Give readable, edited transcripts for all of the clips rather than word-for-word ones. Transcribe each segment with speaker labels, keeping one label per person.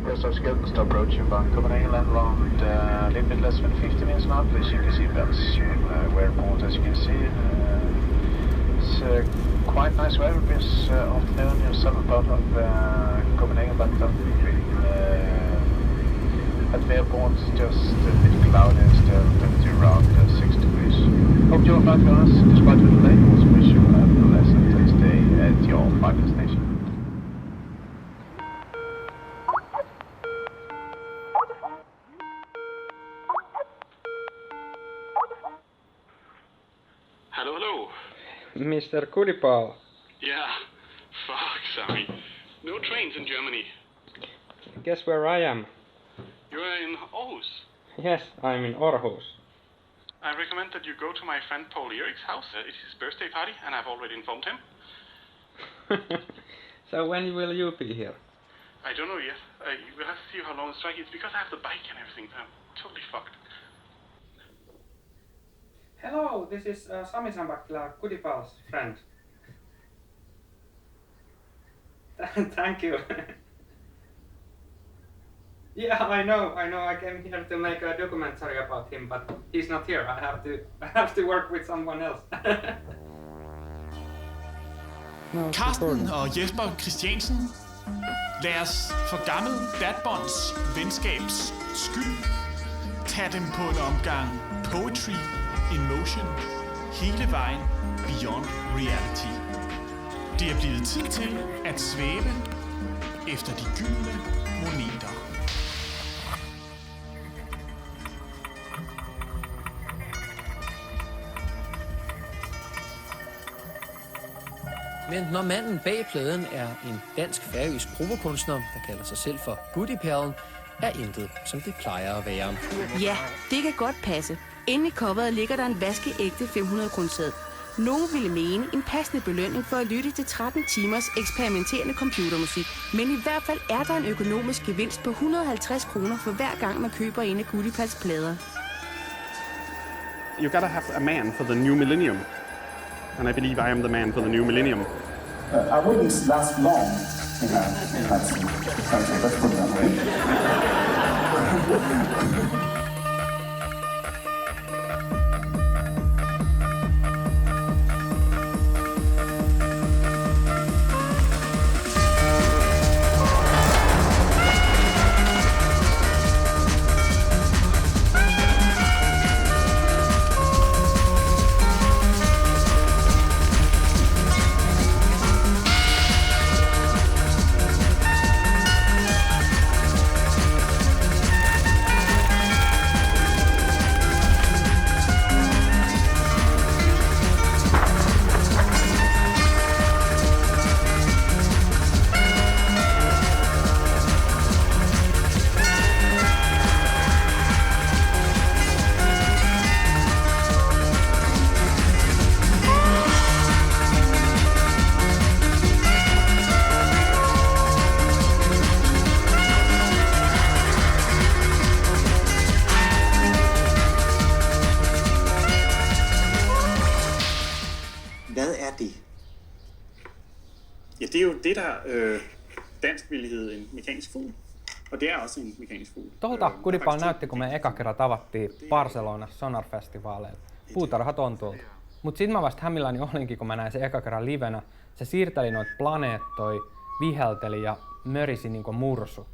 Speaker 1: Yes, our schedule stop approaching from Copenhagen around a little bit less than 50 minutes now. Please, you can see bells from airport, as you can see. It's quite nice weather this afternoon in the southern part of Copenhagen, but at the airport just a bit cloudy and still temperature around 6 degrees. Hope your flight goes despite the delay. Also wish you a pleasant stay at your flight destination.
Speaker 2: Hello, hello.
Speaker 3: Mr. Goodiepal.
Speaker 2: Yeah, fuck, Sami. No trains in Germany.
Speaker 3: Guess where I am?
Speaker 2: You're in Aarhus.
Speaker 3: Yes, I'm in Aarhus.
Speaker 2: I recommend that you go to my friend Paul Erik's house. It's his birthday party, and I've already informed him.
Speaker 3: So when will you be here?
Speaker 2: I don't know yet. We'll have to see how long the strike is, because I have the bike and everything. I'm totally fucked.
Speaker 3: Hello, this is Sami Sänpäkkilä, Goodiepal's friend. Thank you. Yeah, I know. I came here to make a documentary about him, but he's not here. I have to work with someone else.
Speaker 4: Carsten og Jesper Christiansen, lad os for gammel Datbonds venskabs skyld tage dem på en omgang poetry in motion hele vejen beyond reality. Det er blevet tid til at svæve efter de gyldne moneter.
Speaker 5: Men når manden bag pladen er en dansk-færøsk provokunstner, der kalder sig selv for Goodiepal, er intet, som det plejer at være.
Speaker 6: Ja, det kan godt passe. Inde i coveret ligger der en vaskeægte 500-kroneseddel. Nogle ville mene en passende belønning for at lytte til 13 timers eksperimenterende computermusik. Men i hvert fald er der en økonomisk gevinst på 150 kroner for hver gang man køber en af Goodiepals plader.
Speaker 7: You gotta have a man for the new millennium. And I believe I am the man for the new millennium.
Speaker 8: I wouldn't last long in that sense. Let's put it that way.
Speaker 7: Ja, det er jo det, der dansk ville hedde en mekanisk fugl. Og det er også en mekanisk fugl.
Speaker 3: Tuolta Goodiepal näytti, kun me eka kerran tavattiin Barcelonassa Sonar-festivaaleilla. Puutarha tontulta. Mut sit mä vasta hämilläni olinkin, kun mä näin sen eka kerran livenä. Se siirteli noit planeettoi, vihelteli ja mörisi niinku mursu.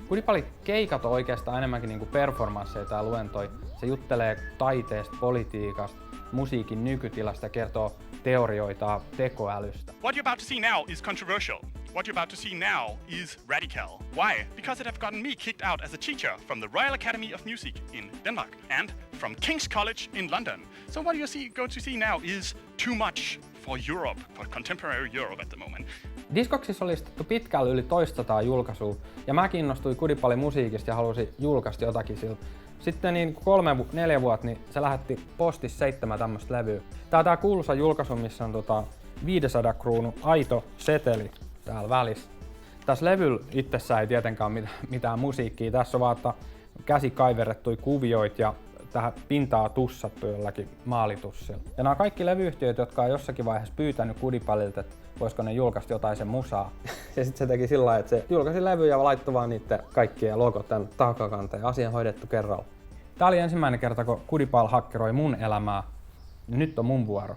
Speaker 3: Goodiepalin keikat on oikeastaan enemmänkin niinku performansseja tai luentoi. Se juttelee taiteesta, politiikasta, musiikin nykytilasta ja kertoo teorioita tekoälystä.
Speaker 4: What you're about to see now is controversial. What you're about to see now is radical. Why? Because it have gotten me kicked out as a teacher from the Royal Academy of Music in Denmark and from King's College in London. So what you're going to see now is too much for Europe, for contemporary Europe at the moment.
Speaker 3: Discogsissa oli listattu pitkälle yli 200 julkaisua ja mä kiinnostuin Goodiepalin musiikista ja halusin julkaista jotakin sillä. Sitten niin 3-4 vuotta niin se lähetti postissa 7 tämmöstä levyä. Tää kuuluisa julkaisu, missä on 500 kruunun aito seteli täällä välissä. Tässä levyllä itsessään ei tietenkään mitään musiikkia. Tässä on vaan käsikaiverrettuja kuvioita ja tähän pintaa tussattu jollakin maalitussilla. Ja nämä on kaikki levyyhtiöt, jotka on jossakin vaiheessa pyytänyt Goodiepalilta, että voisiko ne julkaista jotain sen musaa. Ja sitten se teki sillä lailla, että se julkaisi levyjä ja laittoi vaan niiden kaikkien logot tän takakanteen ja asian hoidettu kerralla. Tää oli ensimmäinen kerta, kun Goodiepal hakkeroi mun elämää. Ja nyt on mun vuoro.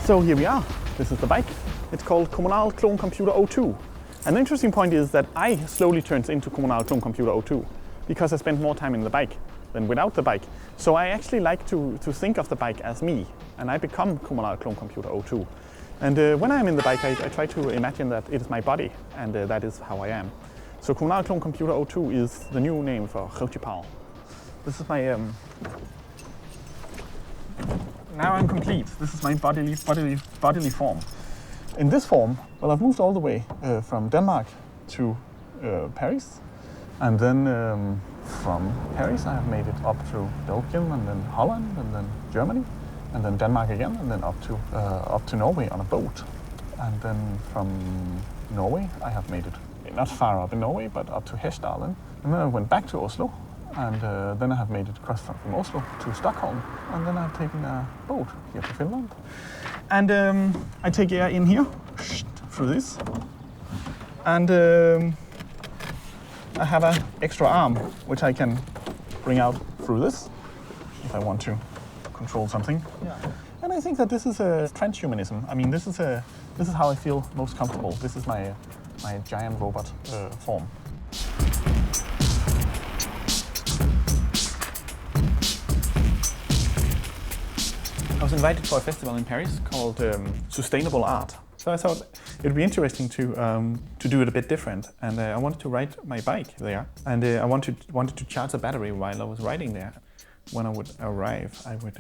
Speaker 9: So here we are. This is the bike. It's called Fonal Clone Computer 02. And the interesting point is that I slowly turned into Fonal Clone Computer 02 because I spent more time in the bike than without the bike. So I actually like to think of the bike as me, and I become Fonal Clone Computer 02. And when I'm in the bike, I try to imagine that it is my body, and that is how I am. So Fonal Clone Computer 02 is the new name for Goodiepal. This is my now I'm complete. This is my bodily form. In this form, well, I've moved all the way from Denmark to Paris, and then from Paris I have made it up to Belgium, and then Holland, and then Germany, and then Denmark again, and then up to Norway on a boat. And then from Norway I have made it not far up in Norway, but up to Hesdalen, and then I went back to Oslo. And then I have made it across from Oslo to Stockholm, and then I've taken a boat here to Finland. And I take air in here, through this, and I have an extra arm which I can bring out through this if I want to control something. Yeah. And I think that this is a transhumanism. I mean, this is how I feel most comfortable. This is my giant robot form. I was invited for a festival in Paris called Sustainable Art. So I thought it would be interesting to do it a bit different, and I wanted to ride my bike there, and I wanted to charge the battery while I was riding there. When I would arrive, I would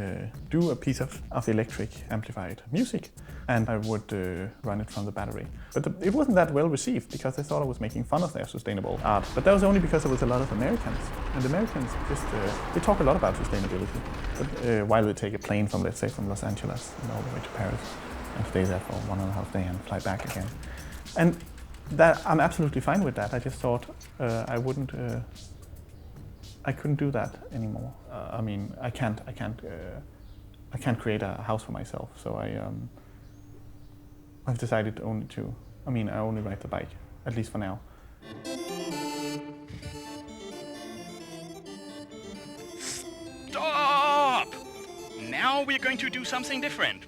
Speaker 9: do a piece of electric amplified music, and I would run it from the battery. But it wasn't that well received because they thought I was making fun of their sustainable art. But that was only because there was a lot of Americans, and Americans just they talk a lot about sustainability. But while they take a plane from, let's say, from Los Angeles and all the way to Paris, and stay there for 1.5 days and fly back again, and that I'm absolutely fine with that. I just thought I couldn't do that anymore. I mean, I can't create a house for myself. So I've decided only to. I mean, I only ride the bike, at least for now.
Speaker 2: Stop! Now we're going to do something different.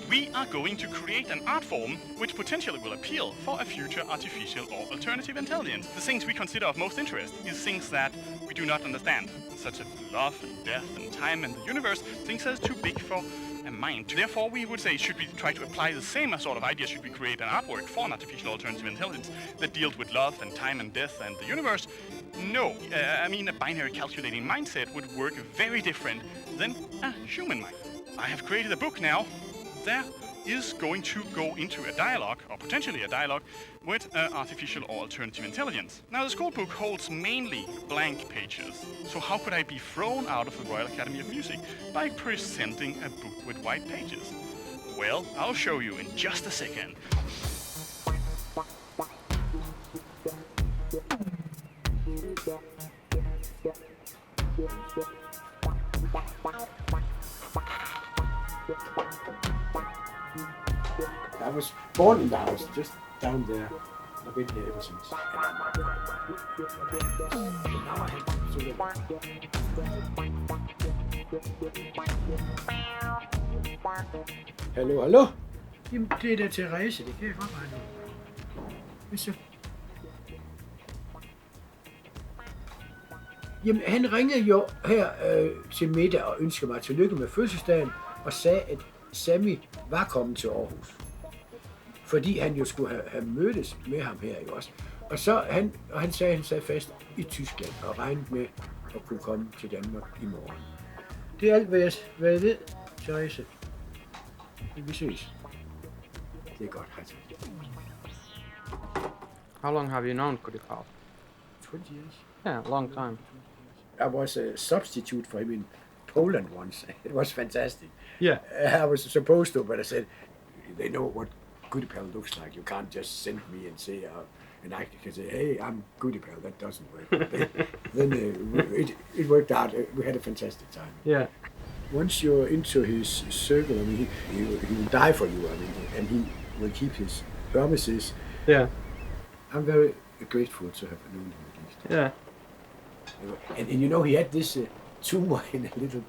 Speaker 2: We are going to create an art form which potentially will appeal for a future artificial or alternative intelligence. The things we consider of most interest is things that we do not understand, such as love and death and time and the universe, things that are too big for a mind. Therefore, we would say, should we try to apply the same sort of idea? Should we create an artwork for an artificial alternative intelligence that deals with love and time and death and the universe? No. I mean, a binary calculating mindset would work very different than a human mind. I have created a book now. There is going to go into a dialogue, or potentially a dialogue, with artificial or alternative intelligence. Now, the school book holds mainly blank pages. So how could I be thrown out of the Royal Academy of Music by presenting a book with white pages? Well, I'll show you in just a second.
Speaker 10: I was born in the house, just down there. I've been here ever since. Hallo, hallo? Jamen, det er da Therese, det kan jeg godt regne ud. Hvad så? Jamen, han ringede jo her til middag og ønskede mig tillykke med fødselsdagen og sagde, at Sami var kommet til Aarhus. Fordi han jo skulle have mødtes med ham her, ikke også? Og så han sagde, at han sad fast i Tyskland og regnede med at kunne komme til Danmark i morgen. Det er alt, hvad jeg ved, Therese. Vi ses. Det er godt, hej.
Speaker 3: How long have you known Goodiepal?
Speaker 10: 20 years.
Speaker 3: Yeah, a long time.
Speaker 10: I was a substitute for him in Poland once. It was fantastic.
Speaker 3: Yeah.
Speaker 10: I was supposed to, but I said, they know what Goodiepal looks like. You can't just send me and say, an actor can say, hey, I'm Goodiepal. That doesn't work. Then it worked out. We had a fantastic time.
Speaker 3: Yeah.
Speaker 10: Once you're into his circle, I mean, he will die for you. I mean, and he will keep his promises.
Speaker 3: Yeah.
Speaker 10: I'm very grateful to have known him at least.
Speaker 3: Yeah.
Speaker 10: And you know, he had this tumor in a little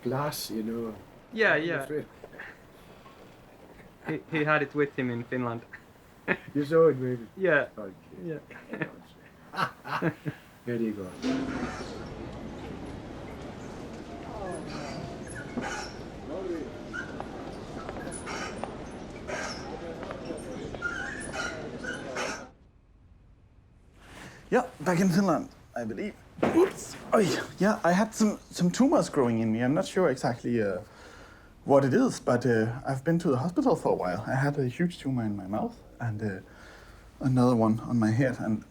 Speaker 10: glass, you know.
Speaker 3: Yeah. He had it with him in Finland.
Speaker 10: You saw it, maybe?
Speaker 3: Yeah.
Speaker 10: Okay.
Speaker 3: Yeah.
Speaker 10: There you go.
Speaker 9: Yeah, back in Finland, I believe. Oops. Oh, yeah, I had some tumors growing in me. I'm not sure exactly what it is, but I've been to the hospital for a while. I had a huge tumor in my mouth and another one on my head, and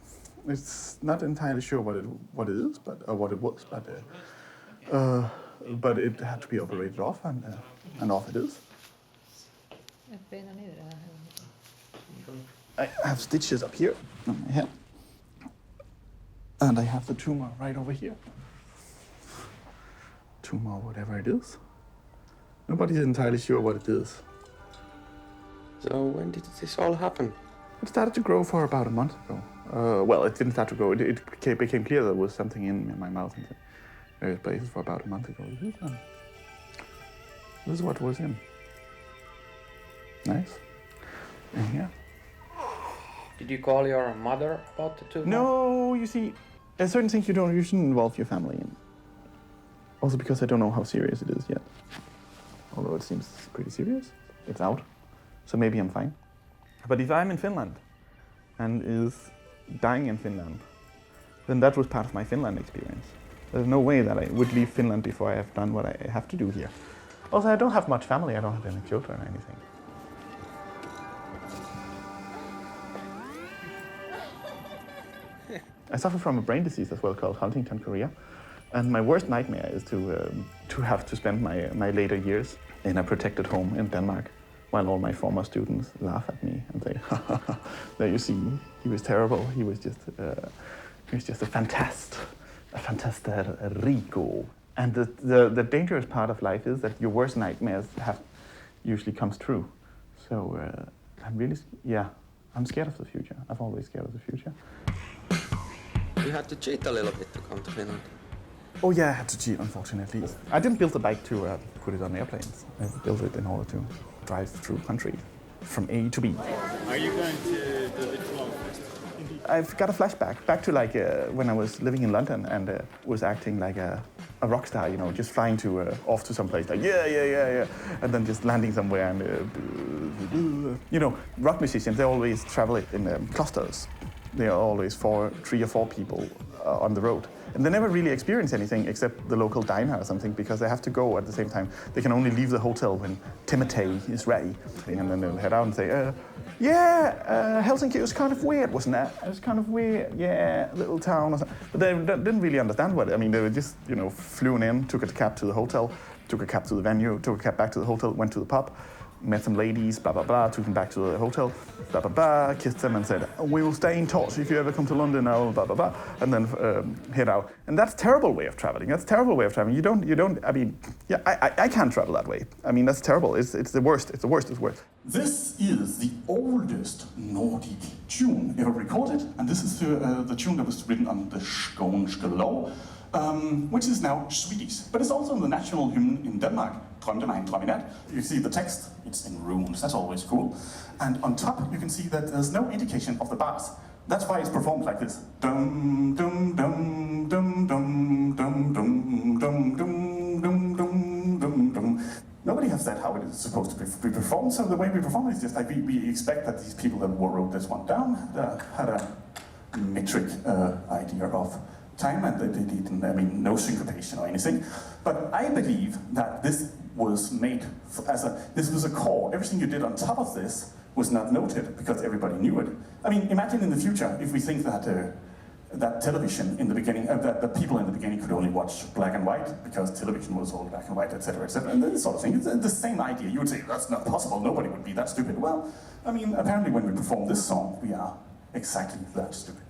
Speaker 9: it's not entirely sure what it is, or what it was, but it had to be operated off, and off it is. I have stitches up here on my head. And I have the tumor right over here. Tumor, whatever it is. Nobody's entirely sure what it is.
Speaker 11: So when did this all happen?
Speaker 9: It started to grow for about a month ago. Well, it didn't start to grow. It became clear there was something in my mouth and various places for about a month ago. This is what was in. Nice. And here.
Speaker 11: Did you call your mother about the tumor?
Speaker 9: No, you see, there's certain things you shouldn't involve your family in. Also because I don't know how serious it is yet. Although it seems pretty serious. It's out. So maybe I'm fine. But if I'm in Finland and is dying in Finland, then that was part of my Finland experience. There's no way that I would leave Finland before I have done what I have to do here. Also, I don't have much family. I don't have any children or anything. I suffer from a brain disease as well called Huntington chorea, and my worst nightmare is to have to spend my later years in a protected home in Denmark, while all my former students laugh at me and say, "There you see, he was terrible. He was just a fantastico." And the dangerous part of life is that your worst nightmares usually comes true. So I'm scared of the future. I've always scared of the future.
Speaker 11: You had to cheat a little bit to come to Finland.
Speaker 9: Oh yeah, I had to cheat, unfortunately. I didn't build the bike to put it on airplanes. I built it in order to drive through country from A to B.
Speaker 4: Are you going to the Epilogue Festival?
Speaker 9: I've got a flashback back to when I was living in London and was acting like a rock star, you know, just flying off to some place, like yeah, and then just landing somewhere and you know, rock musicians, they always travel in clusters. There are always 3 or 4 people on the road. And they never really experience anything except the local diner or something because they have to go at the same time. They can only leave the hotel when Timotei is ready. And then they'll head out and say, Helsinki was kind of weird, wasn't it? It was kind of weird, yeah, little town or something. But they didn't really understand they were just, you know, flew in, took a cab to the hotel, took a cab to the venue, took a cab back to the hotel, went to the pub, met some ladies, blah, blah, blah, took them back to the hotel, blah, blah, blah, kissed them and said, we will stay in touch if you ever come to London, blah, blah, blah, and then head out. And that's a terrible way of traveling. You don't, I mean, yeah, I can't travel that way. I mean, that's terrible. It's the worst. It's the worst.
Speaker 8: This is the oldest Nordic tune ever recorded, and this is the tune that was written on the Skånska law, which is now Swedish, but it's also the national hymn in Denmark, Drømte mig en drøm i nat. You see the text, it's in runes, that's always cool. And on top, you can see that there's no indication of the bars. That's why it's performed like this. Dum, dum, dum, dum, dum, dum, dum, dum, dum, dum, dum, dum, dum. Nobody has said how it is supposed to be performed, so the way we perform it is just like we expect that these people that wrote this one down had a metric idea of time, and they didn't, I mean, no syncopation or anything. But I believe that this was made this was a core. Everything you did on top of this was not noted because everybody knew it. I mean, imagine in the future if we think that that television in the beginning, that the people in the beginning could only watch black and white because television was all black and white, etc., etc. And this sort of thing. It's the same idea. You would say that's not possible. Nobody would be that stupid. Well, I mean, apparently when we perform this song, we are exactly that stupid.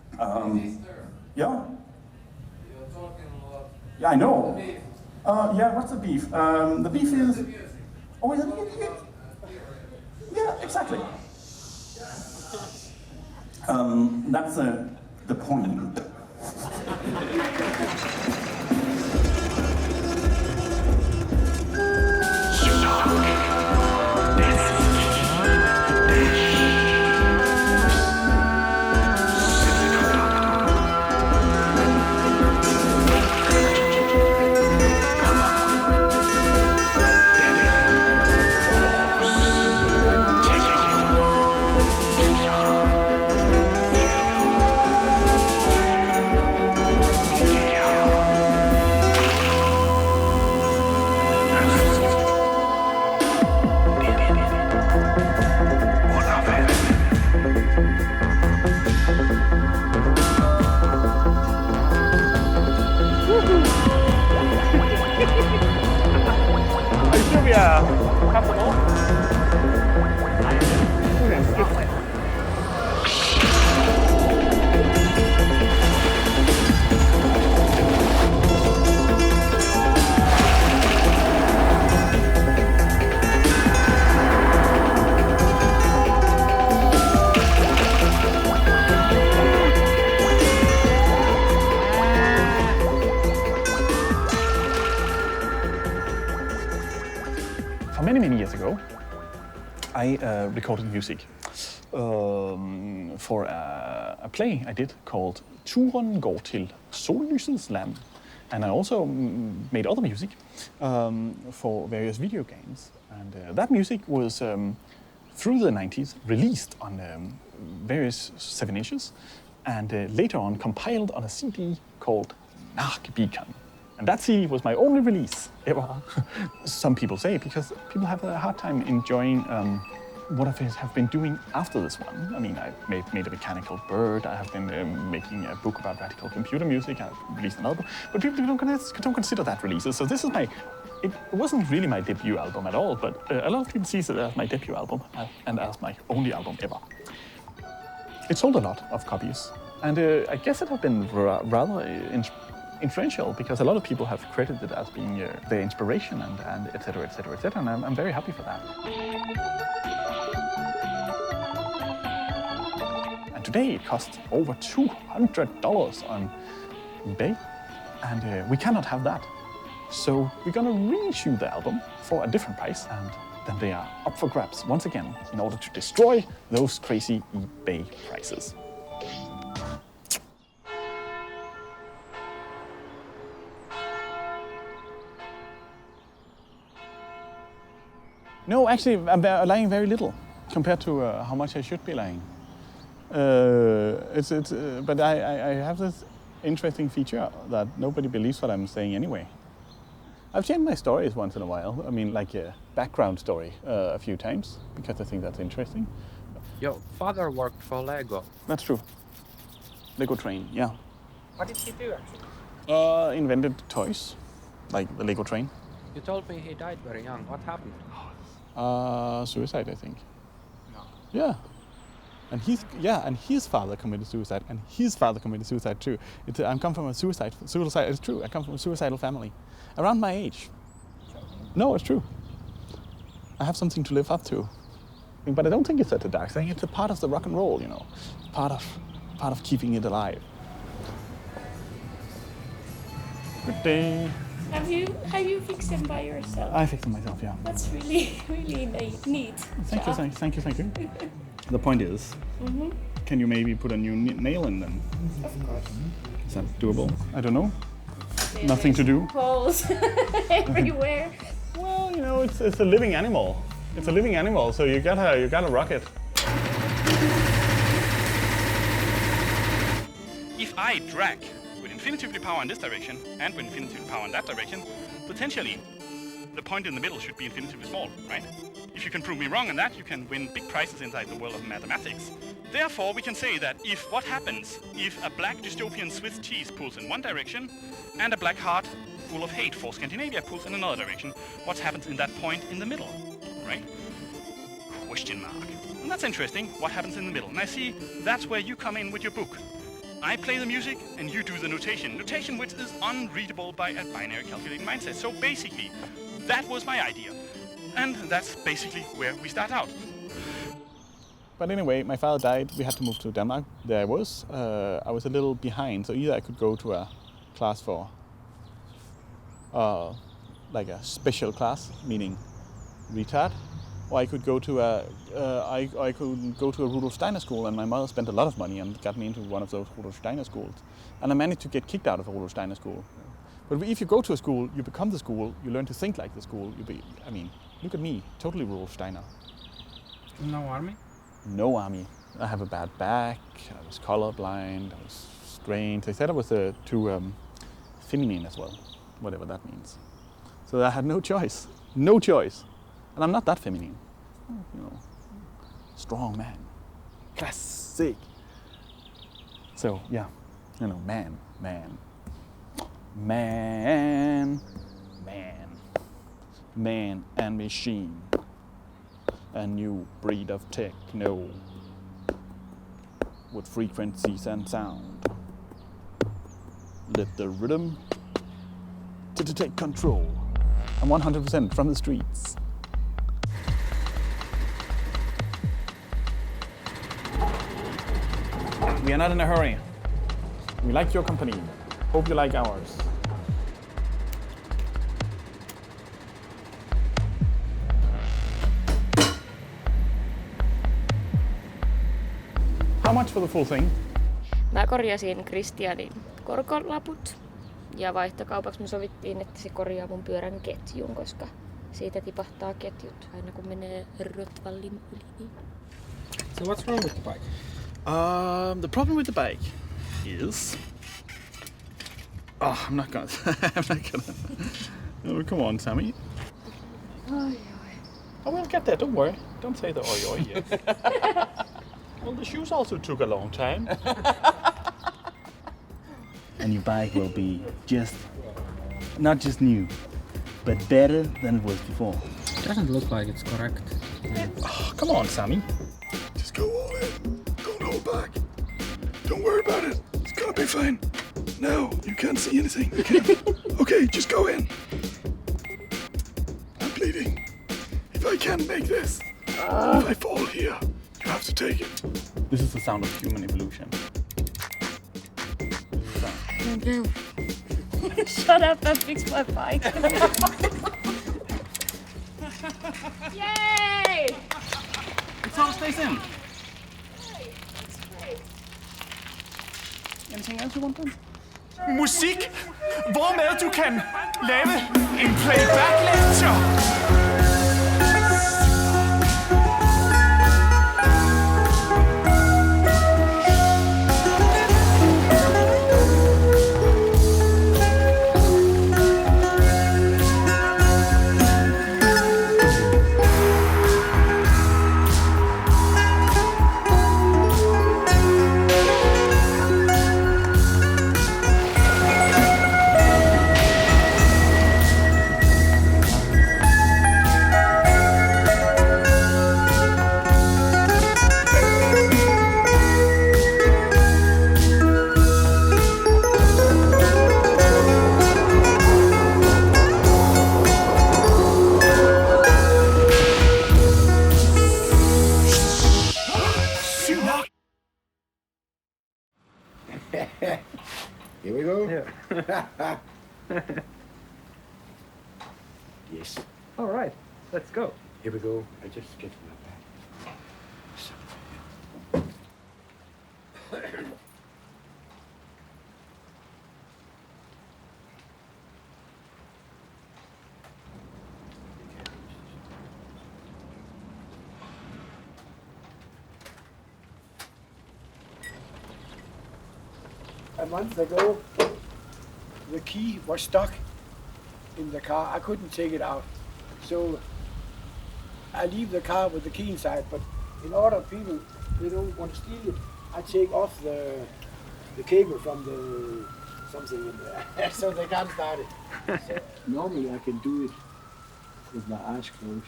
Speaker 8: Yeah. Yeah, I know. Yeah, what's the beef? The beef is. Oh, is it? Yeah, exactly. That's the point.
Speaker 9: Many years ago, I recorded music for a play I did called Turen går til sollysets land. And I also made other music for various video games. And that music was, through the 90s, released on various 7-inches and later on compiled on a CD called Nachbikan. And that CD was my only release ever. Some people say, because people have a hard time enjoying what I have been doing after this one. I mean, I made a mechanical bird, I have been making a book about radical computer music, I've released an album, but people don't consider that releases. So this is it wasn't really my debut album at all, but a lot of people see it as my debut album and as my only album ever. It sold a lot of copies, and I guess it has been rather influential because a lot of people have credited it as being their inspiration and etc., etc., etc., and I'm very happy for that. And today it costs over $200 on eBay, and we cannot have that. So we're gonna reissue the album for a different price, and then they are up for grabs once again in order to destroy those crazy eBay prices. No, actually, I'm lying very little compared to how much I should be lying. But I have this interesting feature that nobody believes what I'm saying anyway. I've changed my stories once in a while. I mean, like a background story a few times because I think that's interesting.
Speaker 12: Your father worked for Lego.
Speaker 9: That's true. Lego train, yeah.
Speaker 12: What did he do actually?
Speaker 9: Invented toys, like the Lego train.
Speaker 12: You told me he died very young. What happened?
Speaker 9: Suicide, I think.
Speaker 12: No.
Speaker 9: Yeah. And his father committed suicide, and his father committed suicide too. I come from a suicide. It's true. I come from a suicidal family, around my age. No, it's true. I have something to live up to, but I don't think it's such a dark thing. It's a part of the rock and roll, you know, part of keeping it alive. Good day.
Speaker 13: Have you fixed them by yourself?
Speaker 9: I fixed them myself, yeah.
Speaker 13: That's really neat.
Speaker 9: Thank you. The point is, can you maybe put a new nail in them?
Speaker 13: Of course.
Speaker 9: Is that doable? I don't know. Nothing to do.
Speaker 13: Holes everywhere.
Speaker 9: Well, you know, it's a living animal. It's a living animal, so you gotta rock it.
Speaker 2: If I drag with infinitively power in this direction and with infinitively power in that direction, potentially the point in the middle should be infinitely small, right? If you can prove me wrong on that, you can win big prizes inside the world of mathematics. Therefore, we can say that what happens if a black dystopian Swiss cheese pulls in one direction and a black heart full of hate for Scandinavia pulls in another direction, what happens in that point in the middle, right? Question mark. And that's interesting, what happens in the middle. And I see that's where you come in with your book. I play the music and you do the notation. Notation which is unreadable by a binary calculating mindset. So basically, that was my idea. And that's basically where we start out.
Speaker 9: But anyway, my father died. We had to move to Denmark. There I was a little behind. So either I could go to a class for like a special class, meaning retard, or I could go to a Rudolph Steiner school, and my mother spent a lot of money and got me into one of those Rudolph Steiner schools. And I managed to get kicked out of a Rudolph Steiner school. But if you go to a school, you become the school, you learn to think like the school. Look at me, totally Rudolph Steiner.
Speaker 12: No army?
Speaker 9: No army. I have a bad back, I was colorblind, I was strange. They said I was too feminine as well, whatever that means. So I had no choice. And I'm not that feminine. Strong man. Classic. So yeah, man. Man and machine. A new breed of techno. With frequencies and sound. Let the rhythm to take control. I'm 100% from the streets. We are not in a hurry. We like your company. Hope you like ours. How much for the full thing?
Speaker 13: Mä korjasin Kristianin korkolaput ja vaihtokaupaksi me sovittiin, että se korjaa mun pyörän ketjun, koska siitä tipahtaa ketjut aina kun menee Rotvallin yli.
Speaker 12: So what's wrong with the bike?
Speaker 9: The problem with the bike is... I'm not gonna... Oh, come on, Sami. I will get there, don't worry. Don't say the oi yet. Well, the shoes also took a long time. And your bike will be not just new, but better than it was before.
Speaker 12: It doesn't look like it's correct.
Speaker 9: Oh, come on, Sami. Just go all in. Don't hold back. Don't worry about it. It's gonna be fine. No, you can't see anything. Okay, just go in. I'm bleeding. If I can't make this, if I fall here, you have to take it. This is the sound of human evolution.
Speaker 13: Shut up and fix my bike. Yay!
Speaker 9: It all stays in. Anything else you want then?
Speaker 4: Musik, hvormed du kan lave en playback-lektor.
Speaker 10: Here we go. Yeah. Yes.
Speaker 12: All right, let's go.
Speaker 10: Here we go. I just get my back. A month ago, the key was stuck in the car. I couldn't take it out. So I leave the car with the key inside, but in order people they don't want to steal it, I take off the cable from the something in there, so they can't start it. So normally I can do it with my eyes closed.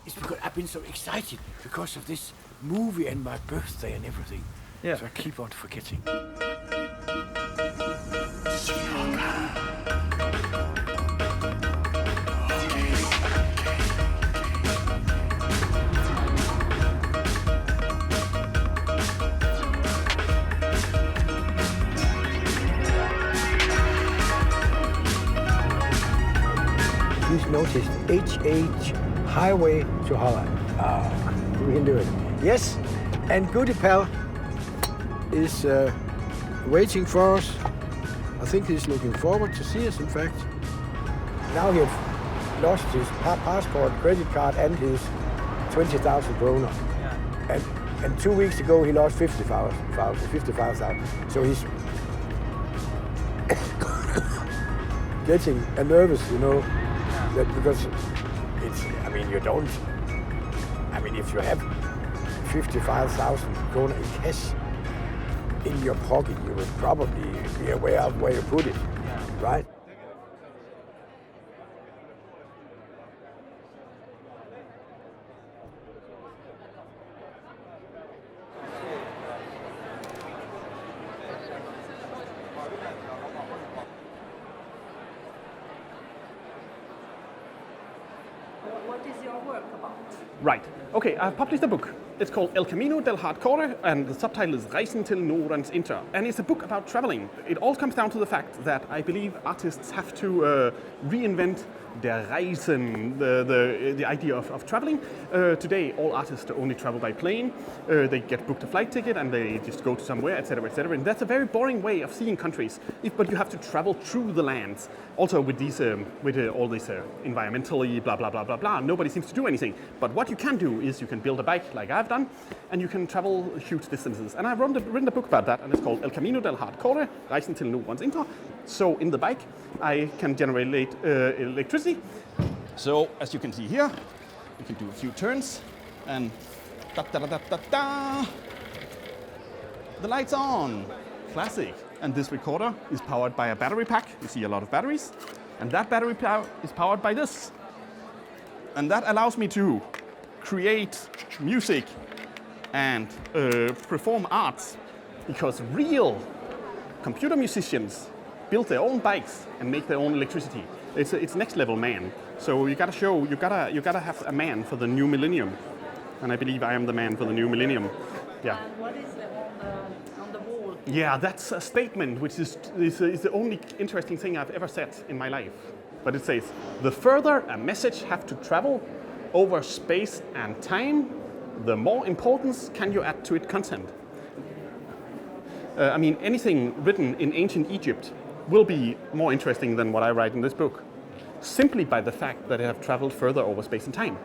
Speaker 10: It's because I've been so excited because of this movie and my birthday and everything.
Speaker 9: Yeah.
Speaker 10: So I keep on forgetting. Please notice HH Highway to Holland. We can do it. Yes, and Goodiepal is waiting for us. I think he's looking forward to see us, in fact. Now he has lost his passport, credit card, and his 20,000 kroner. Yeah. And 2 weeks ago he lost 55,000. So he's getting nervous, you know. That because it's, I mean, you don't, I mean, if you have 55,000 kroner in cash in your pocket, you would probably be aware of where you put it, right?
Speaker 14: What is your work about?
Speaker 2: Right. Okay, I've published a book. It's called El Camino del Hardcore, and the subtitle is Reisen til Nordens Inter. And it's a book about traveling. It all comes down to the fact that I believe artists have to reinvent der Reisen, the idea of traveling. Today, all artists only travel by plane. They get booked a flight ticket and they just go to somewhere, etc., etc. And that's a very boring way of seeing countries. But you have to travel through the lands. Also, with these, all this environmentally blah blah blah blah blah, nobody seems to do anything. But what you can do is you can build a bike like I've done, and you can travel huge distances. And I've written a book about that, and it's called El Camino del Hardcore, Reisen til Nordens Inter. So in the bike, I can generate electricity. So as you can see here, you can do a few turns, and da da da da da da. The light's on. Classic. And this recorder is powered by a battery pack. You see a lot of batteries, and that battery is powered by this. And that allows me to create music and perform arts, because real computer musicians build their own bikes and make their own electricity. It's next level man. So you gotta have a man for the new millennium, and I believe I am the man for the new millennium. Yeah.
Speaker 14: And what is on the wall?
Speaker 2: Yeah, that's a statement which is the only interesting thing I've ever said in my life. But it says, the further a message have to travel over space and time, the more importance can you add to its content. I mean, anything written in ancient Egypt will be more interesting than what I write in this book, simply by the fact that it have traveled further over space and time.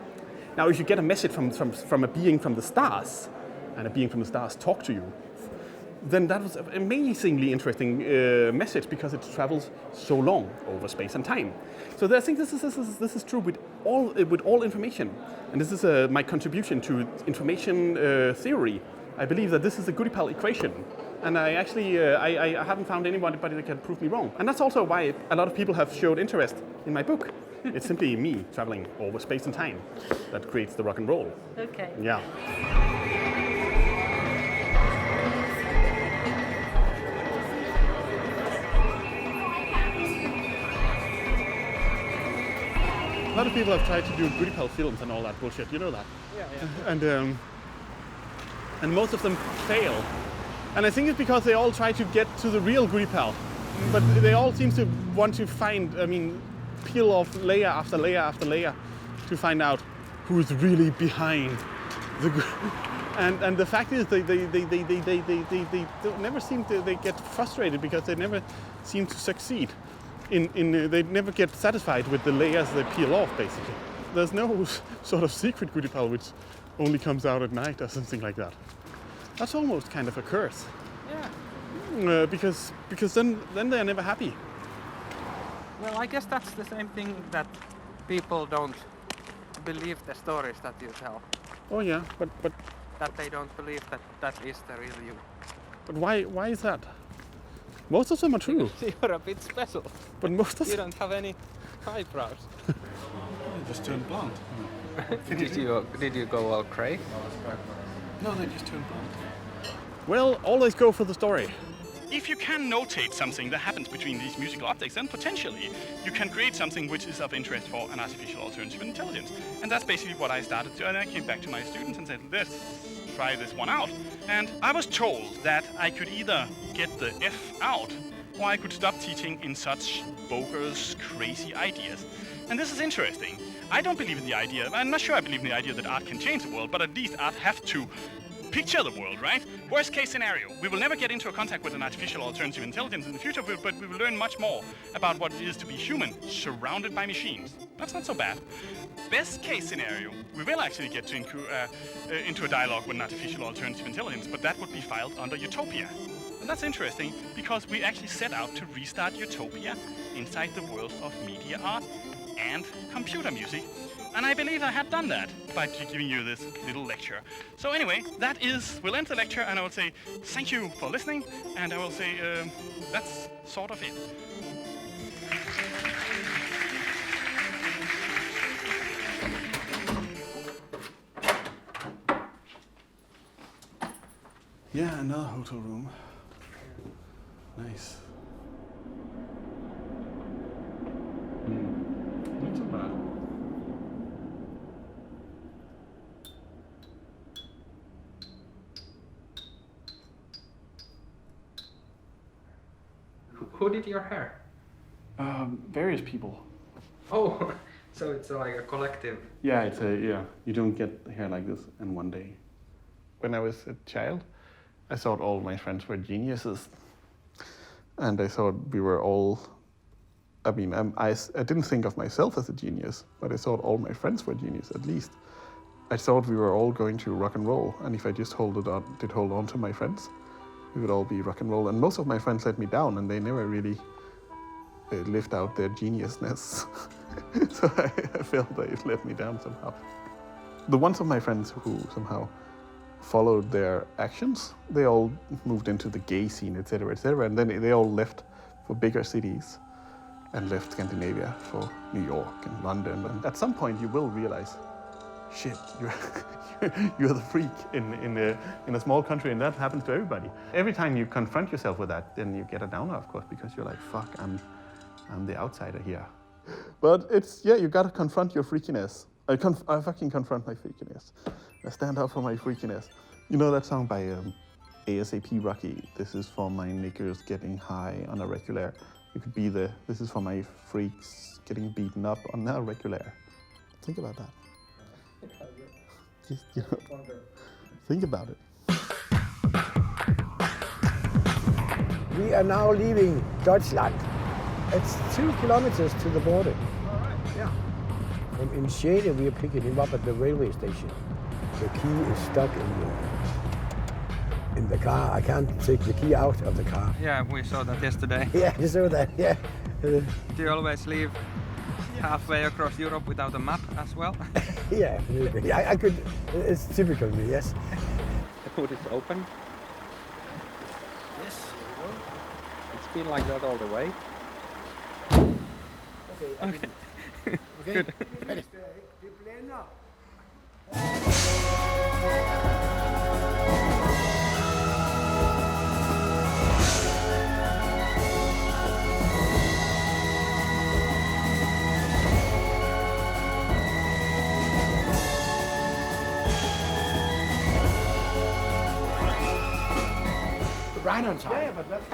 Speaker 2: Now, if you get a message from a being from the stars, and a being from the stars talk to you, then that was an amazingly interesting message, because it travels so long over space and time. So I think this is true with all information, and this is my contribution to information theory. I believe that this is the Goodiepal equation, and I actually I haven't found anybody that can prove me wrong. And that's also why a lot of people have showed interest in my book. It's simply me traveling over space and time that creates the rock and roll.
Speaker 14: Okay.
Speaker 2: Yeah. A lot of people have tried to do Goodiepal films and all that bullshit, you know that? Yeah. And most of them fail. And I think it's because they all try to get to the real Goodiepal. But they all seem to want to peel off layer after layer after layer to find out who's really behind the and the fact is they never seem to, they get frustrated because they never seem to succeed. They never get satisfied with the layers they peel off, basically. There's no sort of secret Goodiepal which only comes out at night or something like that. That's almost kind of a curse.
Speaker 12: Yeah.
Speaker 2: Because then they're never happy.
Speaker 12: Well, I guess that's the same thing that
Speaker 3: people don't believe the stories that you tell.
Speaker 12: Oh yeah, but
Speaker 3: That they don't believe that that is the real you.
Speaker 12: but why is that? Most of them are true.
Speaker 3: You're a bit special.
Speaker 12: But most of
Speaker 3: You don't have any eyebrows.
Speaker 12: They just turned blonde.
Speaker 3: Did you go all cray?
Speaker 12: No, they just turned blonde. Well, always go for the story.
Speaker 2: If you can notate something that happens between these musical objects, then potentially you can create something which is of interest for an artificial alternative intelligence. And that's basically what I started to, and I came back to my students and said, let's try this one out. And I was told that I could either get the F out, or I could stop teaching in such bogus, crazy ideas. And this is interesting. I don't believe in the idea, I'm not sure I believe in the idea that art can change the world, but at least art have to picture the world, right? Worst case scenario, we will never get into a contact with an artificial alternative intelligence in the future, but we will learn much more about what it is to be human, surrounded by machines. That's not so bad. Best case scenario, we will actually get to into a dialogue with an artificial alternative intelligence, but that would be filed under utopia. And that's interesting, because we actually set out to restart utopia inside the world of media art and computer music. And I believe I have done that by giving you this little lecture. So anyway, we'll end the lecture, and I will say thank you for listening, and I will say that's sort of it.
Speaker 12: Yeah, another hotel room. Nice. Not so bad.
Speaker 3: Who did your hair?
Speaker 12: Various people.
Speaker 3: Oh, so it's like a collective.
Speaker 12: Yeah, you don't get hair like this in one day. When I was a child, I thought all my friends were geniuses. And I thought we were all, I didn't think of myself as a genius, but I thought all my friends were genius, at least. I thought we were all going to rock and roll, and if I just hold on to my friends, we would all be rock and roll. And most of my friends let me down, and they never really lived out their geniusness. So I felt they let me down somehow. The ones of my friends who somehow followed their actions, they all moved into the gay scene, etc., and then they all left for bigger cities and left Scandinavia for New York and London. And at some point you will realize, shit, you're the freak in a small country, and that happens to everybody. Every time you confront yourself with that, then you get a downer, of course, because you're like, fuck, I'm the outsider here. But you gotta confront your freakiness. I fucking confront my freakiness. I stand up for my freakiness. You know that song by ASAP Rocky, this is for my knickers getting high on a regular. It could be this is for my freaks getting beaten up on a regular. Think about that. Just, think about it.
Speaker 10: We are now leaving Deutschland. It's 2 kilometers to the border. Yeah. In Schede, we are picking him up at the railway station. The key is stuck in the car. I can't take the key out of the car.
Speaker 3: Yeah, we saw that yesterday.
Speaker 10: Yeah, you saw that, yeah.
Speaker 3: Do you always leave halfway across Europe without a map as well?
Speaker 10: Yeah, I could. It's typical me, yes.
Speaker 3: The hood is open.
Speaker 10: Yes.
Speaker 3: It's been like that all the way.
Speaker 10: Okay.
Speaker 3: Good.
Speaker 10: Right on time. Yeah, but that's...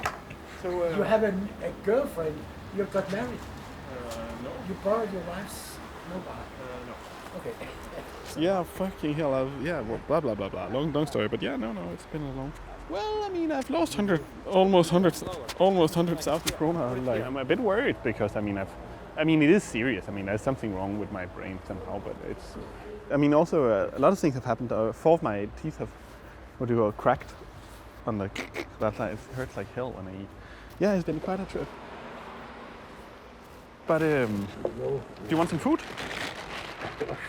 Speaker 10: So, you have a girlfriend, you got married?
Speaker 12: No.
Speaker 10: You borrowed your wife's mobile?
Speaker 12: No.
Speaker 10: Okay.
Speaker 12: Yeah, fucking hell, well, blah, blah, blah, blah. Long story, but yeah, no, it's been a long... Well, I mean, I've lost almost 100,000 krona. Like, I'm a bit worried because, it is serious. There's something wrong with my brain somehow, but it's... also, a lot of things have happened. 4 of my teeth have, cracked on the... That it hurts like hell when I eat. Yeah, it's been quite a trip. But do you want some food?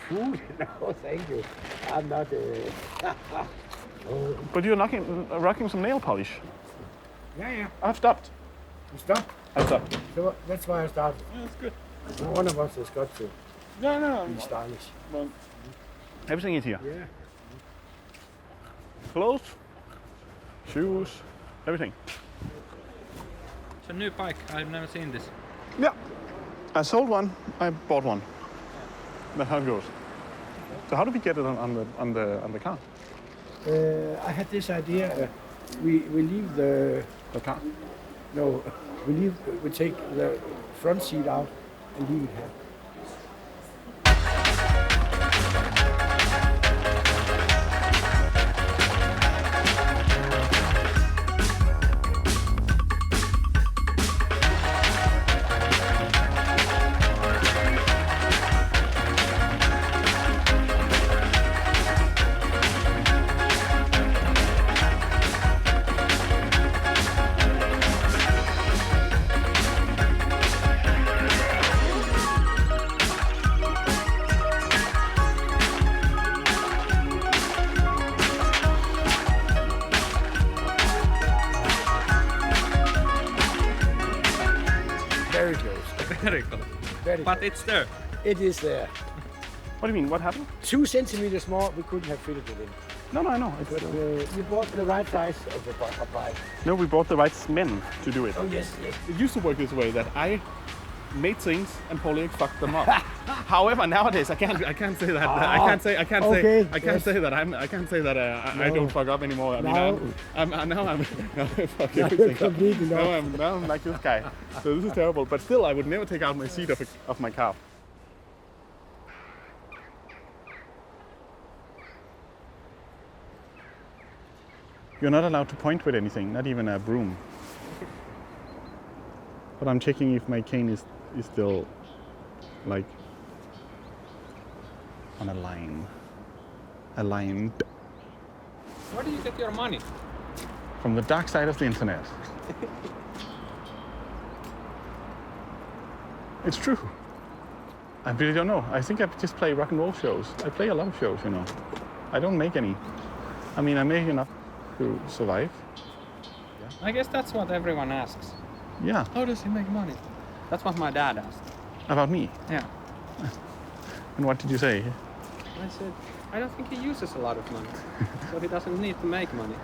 Speaker 10: Food? No, thank you. I'm not...
Speaker 12: But you're rocking some nail polish.
Speaker 10: Yeah.
Speaker 12: I've stopped.
Speaker 10: You stopped?
Speaker 12: I've stopped.
Speaker 10: So that's why I started.
Speaker 12: Yeah, that's good.
Speaker 10: One of us has got to
Speaker 12: No.
Speaker 10: be stylish.
Speaker 12: Well, everything is here.
Speaker 10: Yeah.
Speaker 12: Clothes, shoes, everything.
Speaker 3: It's a new bike. I've never seen this.
Speaker 12: Yeah. I sold one. I bought one. That's how it goes. So how do we get it on the car?
Speaker 10: I had this idea. We leave the
Speaker 12: car.
Speaker 10: No, we take the front seat out and leave it here.
Speaker 3: Very close. But it's there.
Speaker 10: It is there.
Speaker 12: What do you mean? What happened?
Speaker 10: 2 centimeters more, we couldn't have fitted it in.
Speaker 12: No, I know.
Speaker 10: But you bought the right size of the bike.
Speaker 12: No, we brought the right men to do it.
Speaker 10: Oh, yes.
Speaker 12: It used to work this way, that I made things and Paul Erik fucked them up. However, nowadays I can't say that. I can't say that I don't fuck up anymore. I mean, I'm fuck everything. Now I'm like this guy. So this is terrible. But still, I would never take out my seat of my car. You're not allowed to point with anything, not even a broom. But I'm checking if my cane is still like on a line. Aligned.
Speaker 3: Where do you get your money?
Speaker 12: From the dark side of the internet. It's true. I really don't know. I think I just play rock and roll shows. I play a lot of shows, you know. I don't make any. I mean, I make enough to survive.
Speaker 3: Yeah. I guess that's what everyone asks.
Speaker 12: Yeah.
Speaker 3: How does he make money? That's what my dad asked.
Speaker 12: About me?
Speaker 3: Yeah.
Speaker 12: And what did you say?
Speaker 3: I said, I don't think he uses a lot of money. So he doesn't need to make money.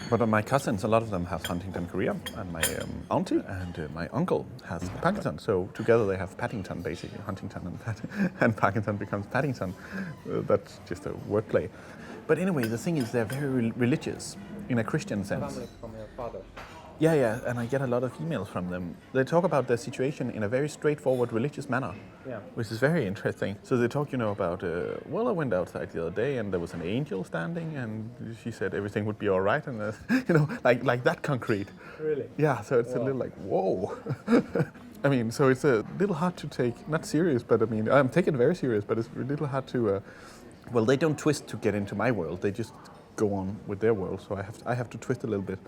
Speaker 9: But my cousins, a lot of them have Huntington, Korea, and my auntie and my uncle has Pakistan. So together they have Paddington, basically. Huntington and Pakistan becomes Paddington. That's just a wordplay. But anyway, the thing is they're very religious in a Christian sense.
Speaker 3: Family from your father.
Speaker 9: Yeah, and I get a lot of emails from them. They talk about their situation in a very straightforward religious manner, which is very interesting. So they talk, about, I went outside the other day and there was an angel standing and she said everything would be all right. And, like that concrete.
Speaker 3: Really?
Speaker 9: Yeah, so it's a little like, whoa. I mean, so it's a little hard to take, not serious, but I mean, I'm taking it very serious, but it's a little hard to, they don't twist to get into my world. They just go on with their world. So I have to twist a little bit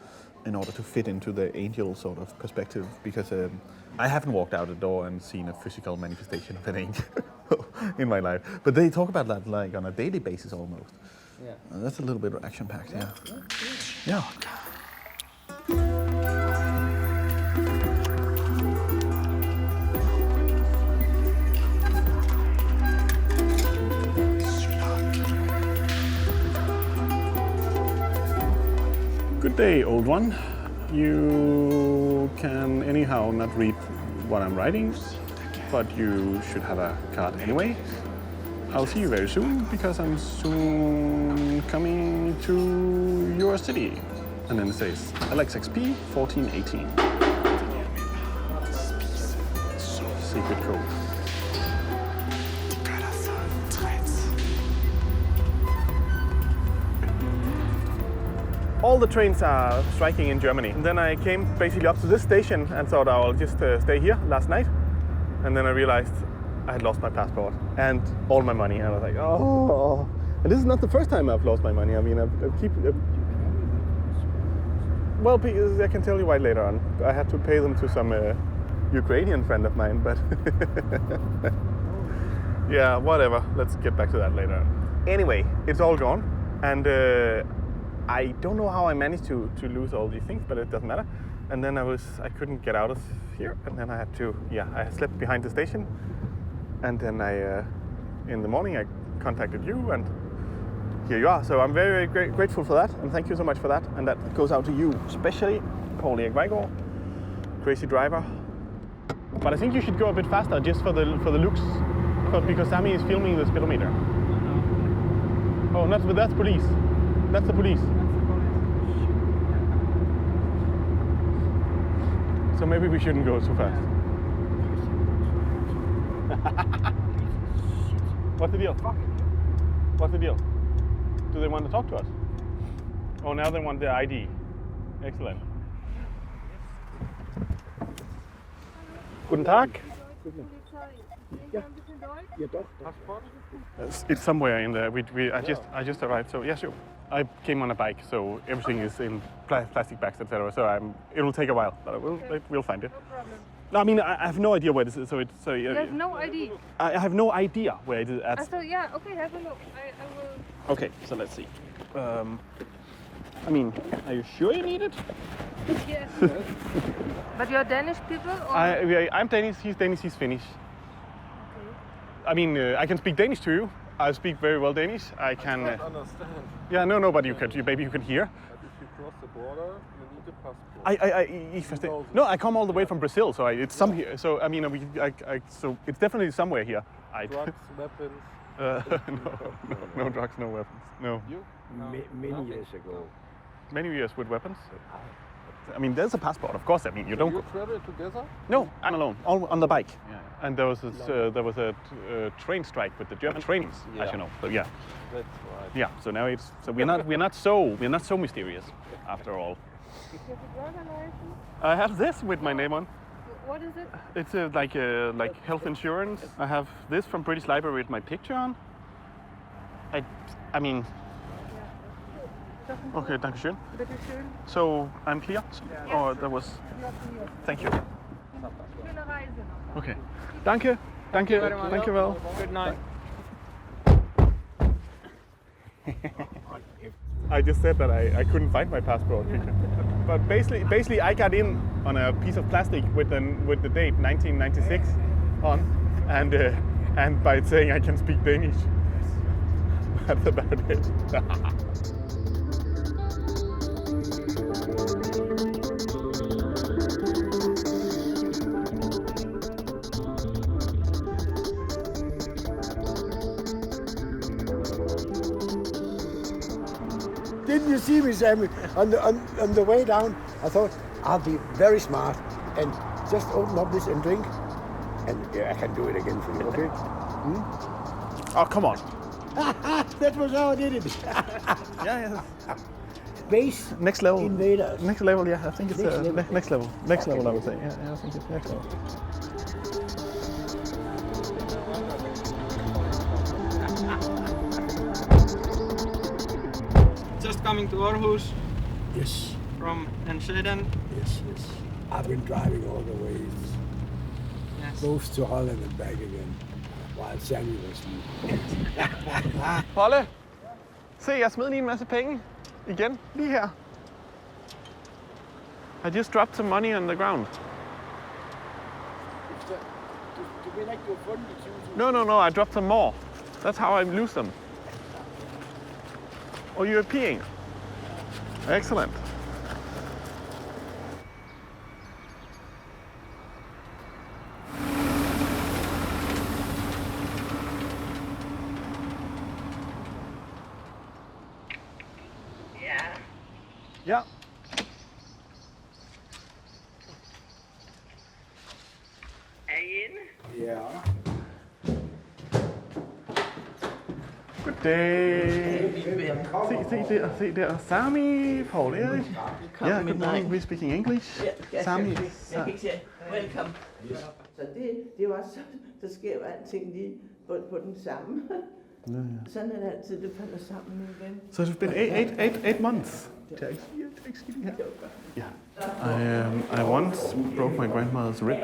Speaker 9: in order to fit into the angel sort of perspective, because I haven't walked out the door and seen a physical manifestation of an angel in my life. But they talk about that like on a daily basis almost.
Speaker 3: Yeah.
Speaker 9: That's a little bit action-packed, yeah.
Speaker 12: Good day, old one. You can anyhow not read what I'm writing, but you should have a card anyway. I'll see you very soon, because I'm soon coming to your city. And then it says Alex XP 1418. Secret code. All the trains are striking in Germany. And then I came basically up to this station and thought I'll just stay here last night. And then I realized I had lost my passport and all my money. And I was like, oh. And this is not the first time I've lost my money. I mean, well, because I can tell you why later on. I had to pay them to some Ukrainian friend of mine, but yeah, whatever. Let's get back to that later. Anyway, it's all gone, and I don't know how I managed to lose all these things, but it doesn't matter. And then I couldn't get out of here, and then I had to, I slept behind the station, and then in the morning I contacted you, and here you are. So I'm very, very grateful for that, and thank you so much for that. And that goes out to you, especially Paul Erik Vejgaard, crazy driver. But I think you should go a bit faster, just for the looks, because Sami is filming the speedometer. Oh, that's police. That's the police. So maybe we shouldn't go too fast. What's the deal? What's the deal? Do they want to talk to us? Oh, now they want the ID. Excellent. Guten Tag. It's somewhere in there. I just arrived. So yes, I came on a bike, so everything is in plastic bags, etc. So it'll take a while, but we'll find it. No, I mean I have no idea where this is.
Speaker 15: You have no ID.
Speaker 12: I have no idea where it is at.
Speaker 15: So yeah, okay, have a look. I will.
Speaker 12: Okay, so let's see. I mean, are you sure you need it?
Speaker 15: Yes. But you're Danish people, or?
Speaker 12: I'm Danish. He's Danish. He's Finnish. I mean, I can speak Danish to you. I speak very well Danish. I can.
Speaker 16: I can't understand.
Speaker 12: Yeah, no, but maybe you can hear.
Speaker 16: But if you cross the border, you need a passport.
Speaker 12: No, I come all the way from Brazil, so it's some here. So I mean, so it's definitely somewhere here.
Speaker 16: Drugs, weapons.
Speaker 12: No drugs, no weapons. No.
Speaker 16: You?
Speaker 10: Many years ago.
Speaker 12: Many years with weapons. I mean, there's a passport, of course. I mean, you don't.
Speaker 16: You travel together?
Speaker 12: No, I'm alone, all on the bike. Yeah. And there was a train strike with the German trains, as you know. So yeah.
Speaker 16: That's right.
Speaker 12: Yeah. So now we're not so mysterious after all.
Speaker 15: You have a driver license?
Speaker 12: I have this with my name on.
Speaker 15: What is it?
Speaker 12: It's like health insurance. I have this from British Library with my picture on. I mean. Okay, danke schön.
Speaker 15: Bitte schön.
Speaker 12: So I'm clear? Or that was. Thank you.
Speaker 15: Schöne Reise noch.
Speaker 12: Okay. Danke. Thank you well.
Speaker 3: Good night.
Speaker 12: I just said that I couldn't find my passport. But basically I got in on a piece of plastic with the date 1996 on, and by saying I can speak Danish. That's about it.
Speaker 10: Didn't you see me, Sami, on the way down? I thought I'll be very smart and just open up this and drink, and I can do it again for you. Okay?
Speaker 12: Oh, come on.
Speaker 10: That was how I did it.
Speaker 12: Yeah.
Speaker 10: Space
Speaker 12: next level.
Speaker 10: Invaders.
Speaker 12: Next level. Yeah, I think it's next level. Next level, I would say. Yeah, I think it's next level.
Speaker 3: Just coming to Aarhus.
Speaker 10: Yes.
Speaker 3: From Enschede.
Speaker 10: Yes. I've been driving all the way.
Speaker 3: Yes.
Speaker 10: Both to Holland and back again, while Sami was sleeping.
Speaker 12: Polle, se, jeg smed lige en masse penge. Igen, lige her. I just dropped some money on the ground. No, I dropped some more. That's how I lose them. Oh, you're peeing. Excellent. Ja.
Speaker 17: Er I inde?
Speaker 10: Ja.
Speaker 12: Goddag. Se der. Sami, Paul Erik. Yeah, good morning. We're speaking English. Sami.
Speaker 17: Jeg kan ikke sige welcome. Så det er jo også, der sker jo alting lige på den samme. Sådan er det altid, det falder sammen igen.
Speaker 12: So it's been eight months. Yeah. I once broke my grandmother's rib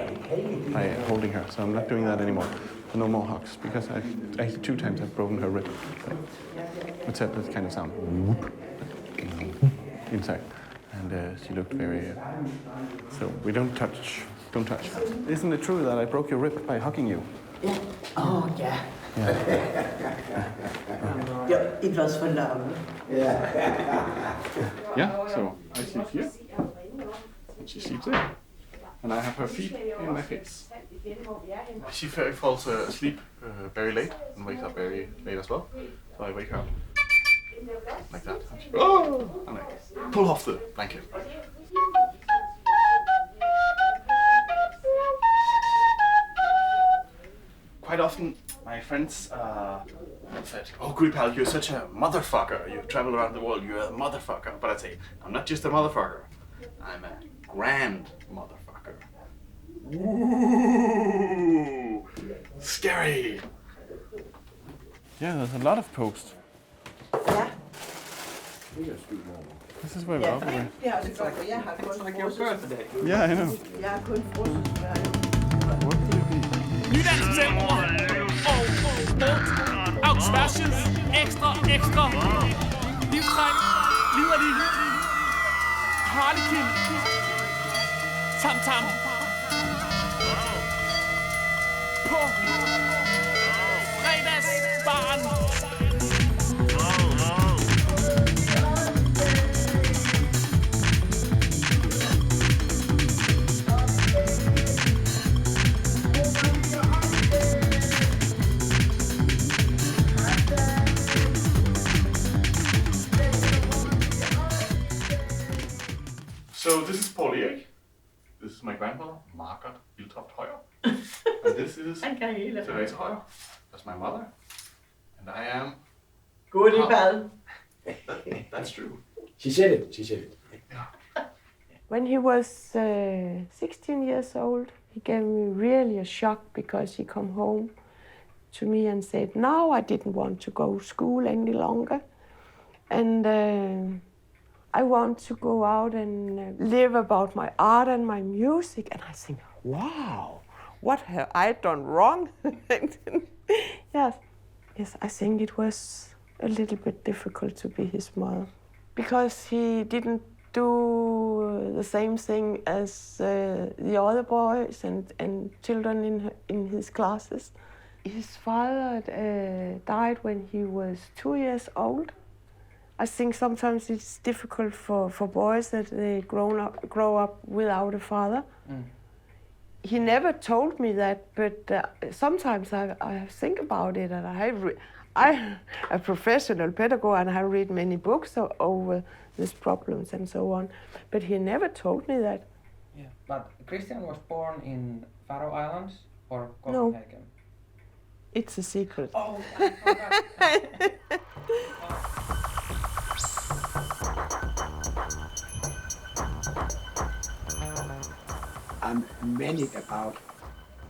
Speaker 12: by holding her, so I'm not doing that anymore. No more hugs, because actually 2 times I've broken her rib. So it's that kind of sound inside. And she looked very... so we don't touch. Isn't it true that I broke your rib by hugging you?
Speaker 17: Yeah. Oh, yeah. Yeah, it was phenomenal.
Speaker 12: Yeah, so I sleep here, and she sleeps there. And I have her feet in my face. She falls asleep very late and wakes up very late as well. So I wake her up like that. And she, oh! And I pull off the blanket. Quite often my friends said, "Oh, Goodiepal, you're such a motherfucker. You travel around the world, you're a motherfucker." But I'd say, I'm not just a motherfucker. I'm a grand motherfucker. Ooh, scary. Yeah, there's a lot of posts.
Speaker 17: Yeah.
Speaker 12: This is where we're operating.
Speaker 17: Yeah, it's like your birthday.
Speaker 12: Yeah, I know.
Speaker 17: Jeg kun frosset.
Speaker 12: What could it be?
Speaker 4: Nydansk temper og out smashes, ekstra, livstegn, liderlig, harlekin, tam, på fredagsbaren.
Speaker 12: So this is Paul Erik. This is my grandmother, Margaret Hildtoft Højer. And this is Therese Højer. That's my mother. And I am...
Speaker 17: Goodiepal.
Speaker 12: That's true.
Speaker 10: She said it.
Speaker 15: When he was 16 years old, he gave me really a shock because he come home to me and said, "Now I didn't want to go to school any longer. And I want to go out and live about my art and my music." And I think, wow, what have I done wrong? Yes, I think it was a little bit difficult to be his mother because he didn't do the same thing as the other boys and children in his classes. His father died when he was 2 years old. I think sometimes it's difficult for boys that they grow up without a father. Mm. He never told me that, but sometimes I think about it, and I'm a professional pedagogue and I read many books over these problems and so on, but he never told me that.
Speaker 3: Yeah, but Christian was born in Faroe Islands or Copenhagen?
Speaker 15: No, it's a secret.
Speaker 3: Oh, I forgot.
Speaker 10: I'm manic about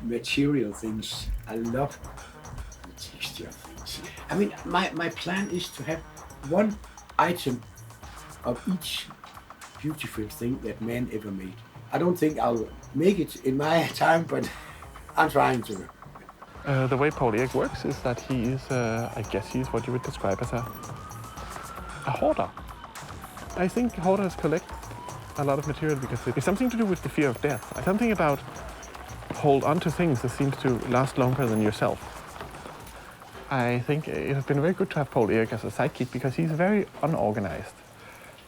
Speaker 10: material things. I love the texture of things. I mean, my plan is to have one item of each beautiful thing that man ever made. I don't think I'll make it in my time, but I'm trying to.
Speaker 12: The way Paul Erik works is that he is, I guess he's what you would describe as a hoarder. I think hoarders collect a lot of material because it's something to do with the fear of death. Something about hold on to things that seems to last longer than yourself. I think it has been very good to have Paul Erik as a sidekick because he's very unorganized.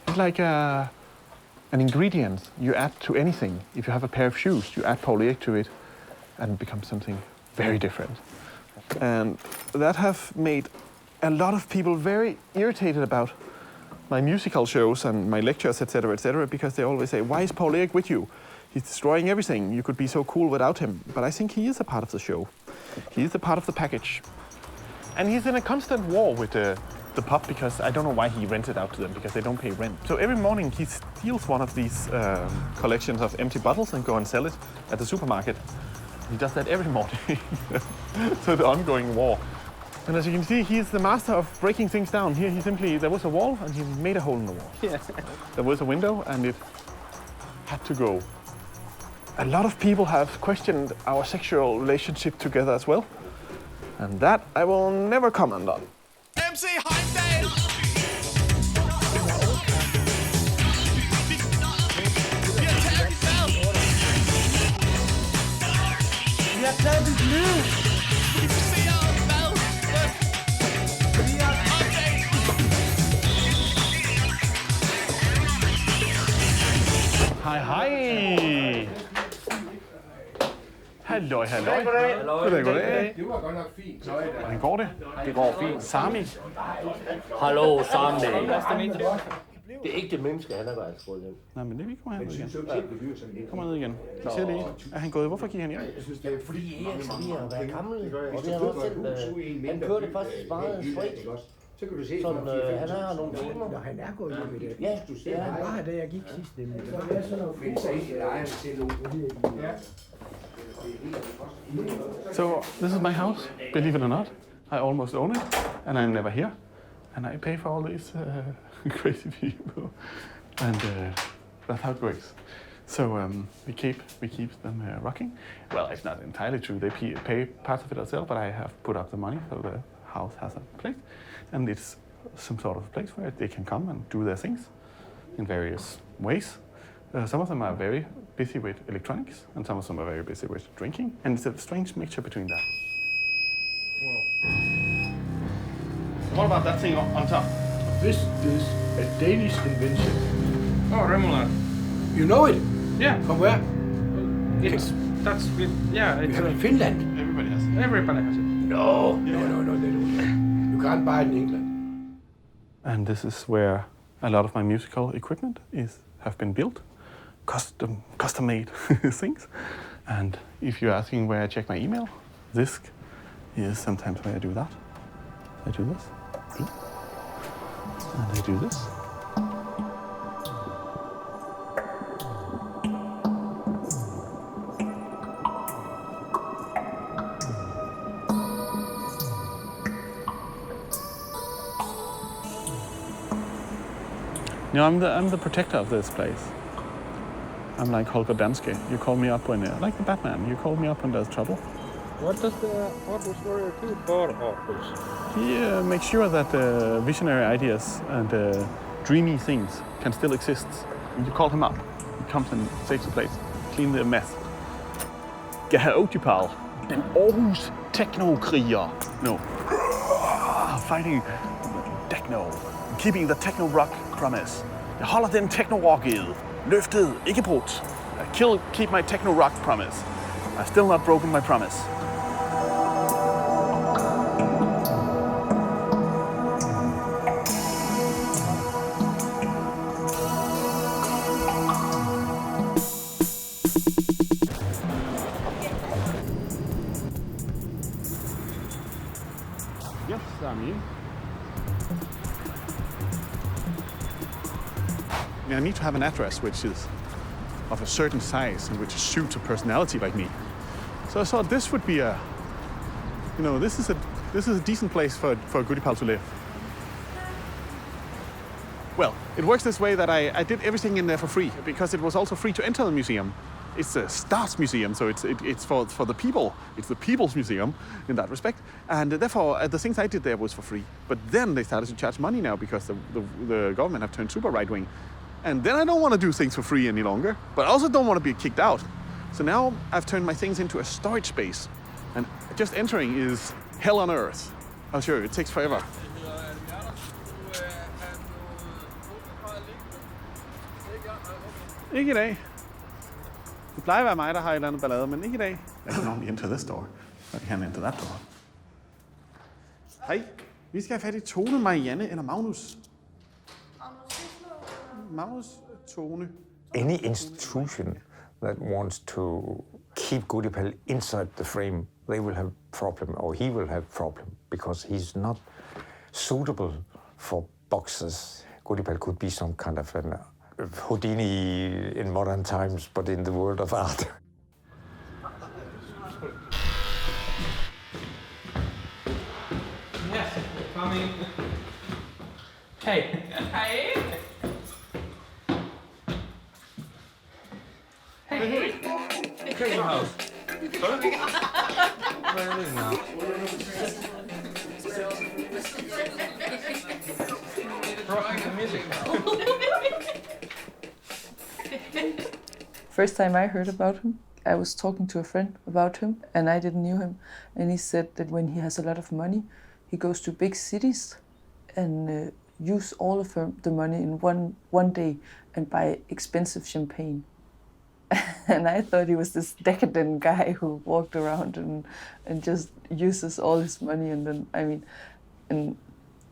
Speaker 12: He's like an ingredient you add to anything. If you have a pair of shoes, you add Paul Erik to it and it becomes something very different. And that have made a lot of people very irritated about my musical shows and my lectures, etc., because they always say, "Why is Paul Erik with you? He's destroying everything. You could be so cool without him." But I think he is a part of the show. He is a part of the package. And he's in a constant war with the pub because I don't know why he rents it out to them because they don't pay rent. So every morning he steals one of these collections of empty bottles and go and sell it at the supermarket. He does that every morning. So the ongoing war. And as you can see, he's the master of breaking things down. Here there was a wall and he made a hole in the wall.
Speaker 3: Yeah.
Speaker 12: There was a window and it had to go. A lot of people have questioned our sexual relationship together as well. And that I will never comment on.
Speaker 4: MC Heimdall!
Speaker 10: Vi har taget dit liv!
Speaker 12: Hej, hej! Halløj. Goddag.
Speaker 10: Det var godt nok fint.
Speaker 12: Hvordan går det?
Speaker 18: Det går fint.
Speaker 12: Sami.
Speaker 18: Hallo, Sami. Det er ikke det menneske, han er der altså gået hjem.
Speaker 12: Nej, men det vi kommer herned igen. Kommer ned igen. Vi ser lige. Er han gået? Hvorfor gik han hjem?
Speaker 18: Jeg synes, det er fordi Erik har været gammel, og det har også selv. Han kørte faktisk meget frit.
Speaker 10: Så kan du se,
Speaker 18: sådan, han har nogle timer.
Speaker 10: Når han er gået hjem i det.
Speaker 18: Ja,
Speaker 10: du ser, han var her, da jeg gik sidst. Det er sådan noget
Speaker 12: So this is my house, believe it or not. I almost own it, and I'm never here. And I pay for all these crazy people. And that's how it works. So we keep them rocking. Well, it's not entirely true. They pay part of it ourselves, but I have put up the money so the house has a place. And it's some sort of place where they can come and do their things in various ways. Some of them are very busy with electronics, and some of them are very busy with drinking. And it's a strange mixture between that. Wow. What about that thing on top?
Speaker 10: This is a Danish invention.
Speaker 3: Oh, remoulade.
Speaker 10: You know it?
Speaker 3: Yeah.
Speaker 10: From where?
Speaker 3: It's
Speaker 10: in Finland.
Speaker 12: Everybody has it.
Speaker 3: Everybody has it.
Speaker 10: No, they don't. You can't buy it in England.
Speaker 12: And this is where a lot of my musical equipment have been built, custom-made things. And if you're asking where I check my email, this is sometimes where I do that. I do this, and I do this. No, I'm the protector of this place. I'm like Holger Danske. You call me up when, like the Batman, you call me up when there's trouble.
Speaker 3: What does the Artist Warrior do for Artist?
Speaker 12: He makes sure that visionary ideas and dreamy things can still exist. You call him up, he comes and saves the place, clean the mess. Goodiepal, den Aarhus techno-kriger. No. Fighting techno, keeping the techno-rock promise. Jeg holder den techno-rocket. Løftet, ikke brudt. Keep my techno-rock promise. I've still not broken my promise. Yes, Sami. I need to have an address which is of a certain size and which suits a personality like me. So I thought this would be this is a decent place for Goodiepal to live. Well, it works this way that I did everything in there for free because it was also free to enter the museum. It's a Stars museum, so it's for the people. It's the people's museum in that respect, and therefore the things I did there was for free. But then they started to charge money now because the government have turned super right wing. And then I don't want to do things for free any longer, but I also don't want to be kicked out. So now I've turned my things into a storage space, and just entering is hell on earth. Oh sure, it takes forever. Ikke i dag. Det plejer at være mig, der har et eller andet ballade, men ikke i dag. I can only enter this door, but I can't enter that door. Hej, vi skal have fat i Tone, Marianne eller Magnus. Magnus, Tone.
Speaker 19: Any institution that wants to keep Goodiepal inside the frame, they will have problem, or he will have problem, because he's not suitable for boxes. Goodiepal could be some kind of an Houdini in modern times, but in the world of art.
Speaker 3: Sami. Hej.
Speaker 20: Hej.
Speaker 3: Hey. Crazy house. Sorry? Where are you now? Rocking the music.
Speaker 20: First time I heard about him, I was talking to a friend about him, and I didn't know him. And he said that when he has a lot of money, he goes to big cities and use all of the money in one day and buy expensive champagne. And I thought he was this decadent guy who walked around and just uses all his money, and then and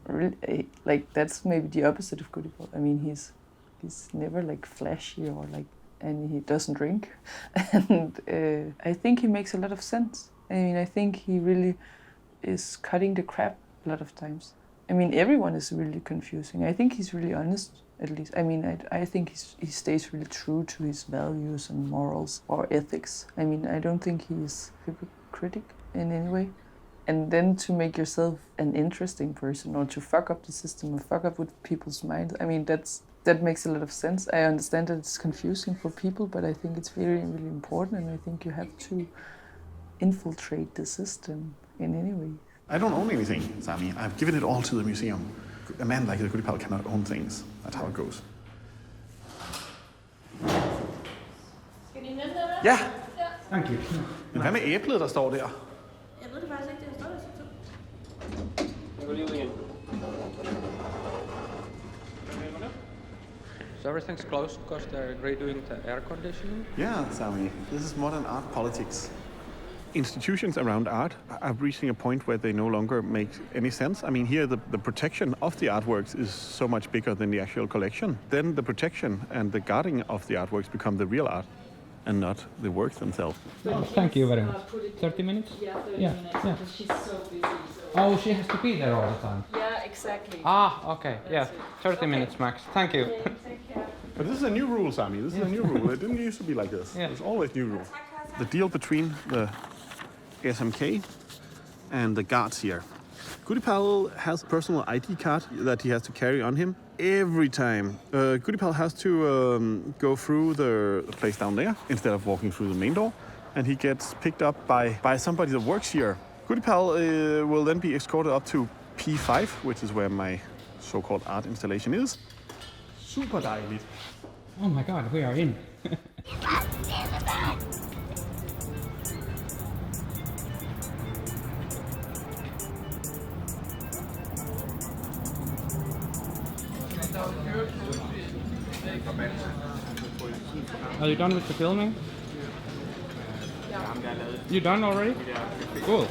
Speaker 20: really, like that's maybe the opposite of Goodiepal. I mean, he's never like flashy or like, and he doesn't drink, and I think he makes a lot of sense. I mean, I think he really is cutting the crap a lot of times. I mean, everyone is really confusing. I think he's really honest, at least. I mean, I think he stays really true to his values and morals or ethics. I mean, I don't think he's hypocritic in any way. And then to make yourself an interesting person or to fuck up the system or fuck up with people's minds, I mean, that makes a lot of sense. I understand that it's confusing for people, but I think it's really, really important, and I think you have to infiltrate the system in any way.
Speaker 12: I don't own anything, Sami. I've given it all to the museum. A man like the Goodiepal cannot own things. That's how it goes.
Speaker 14: Skal de nemme der?
Speaker 12: Ja.
Speaker 3: Thank you.
Speaker 12: Men hvad med æblet, der står der?
Speaker 14: Jeg ved det faktisk ikke, det står der.
Speaker 3: Good evening. So everything's closed because they're redoing the air conditioning?
Speaker 12: Yeah, Sami. This is modern art politics. Institutions around art are reaching a point where they no longer make any sense. I mean, here the protection of the artworks is so much bigger than the actual collection. Then the protection and the guarding of the artworks become the real art and not the works themselves.
Speaker 3: Oh, thank you very much. 30 minutes?
Speaker 14: Yeah, 30 minutes, because she's so busy. So.
Speaker 3: Oh, she has to be there all the time?
Speaker 14: Yeah, exactly.
Speaker 3: Ah, okay. Yeah, 30 minutes max. Thank you.
Speaker 14: Okay, take care.
Speaker 12: But this is a new rule, Sami. This is a new rule. It didn't used to be like this.
Speaker 3: Yeah.
Speaker 12: There's always new rules. The deal between the SMK and the guards here. Goodiepal has a personal ID card that he has to carry on him every time. Goodiepal has to go through the place down there instead of walking through the main door, and he gets picked up by somebody that works here. Goodiepal will then be escorted up to P5, which is where my so-called art installation is. Super dejligt.
Speaker 3: Oh my god, we are in. Are you done with the filming? You done already? Cool.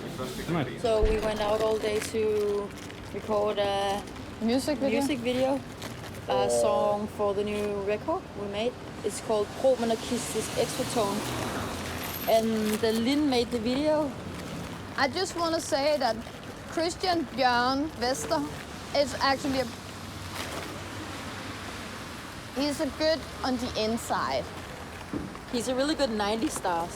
Speaker 3: Nice.
Speaker 21: So we went out all day to record a music video, a song for the new record we made. It's called Pro-Monarchistisk Extratone. And Lynn made the video.
Speaker 22: I just want to say that Christian Bjørn Vester is actually he's a good on the inside.
Speaker 21: He's a really good 90s star.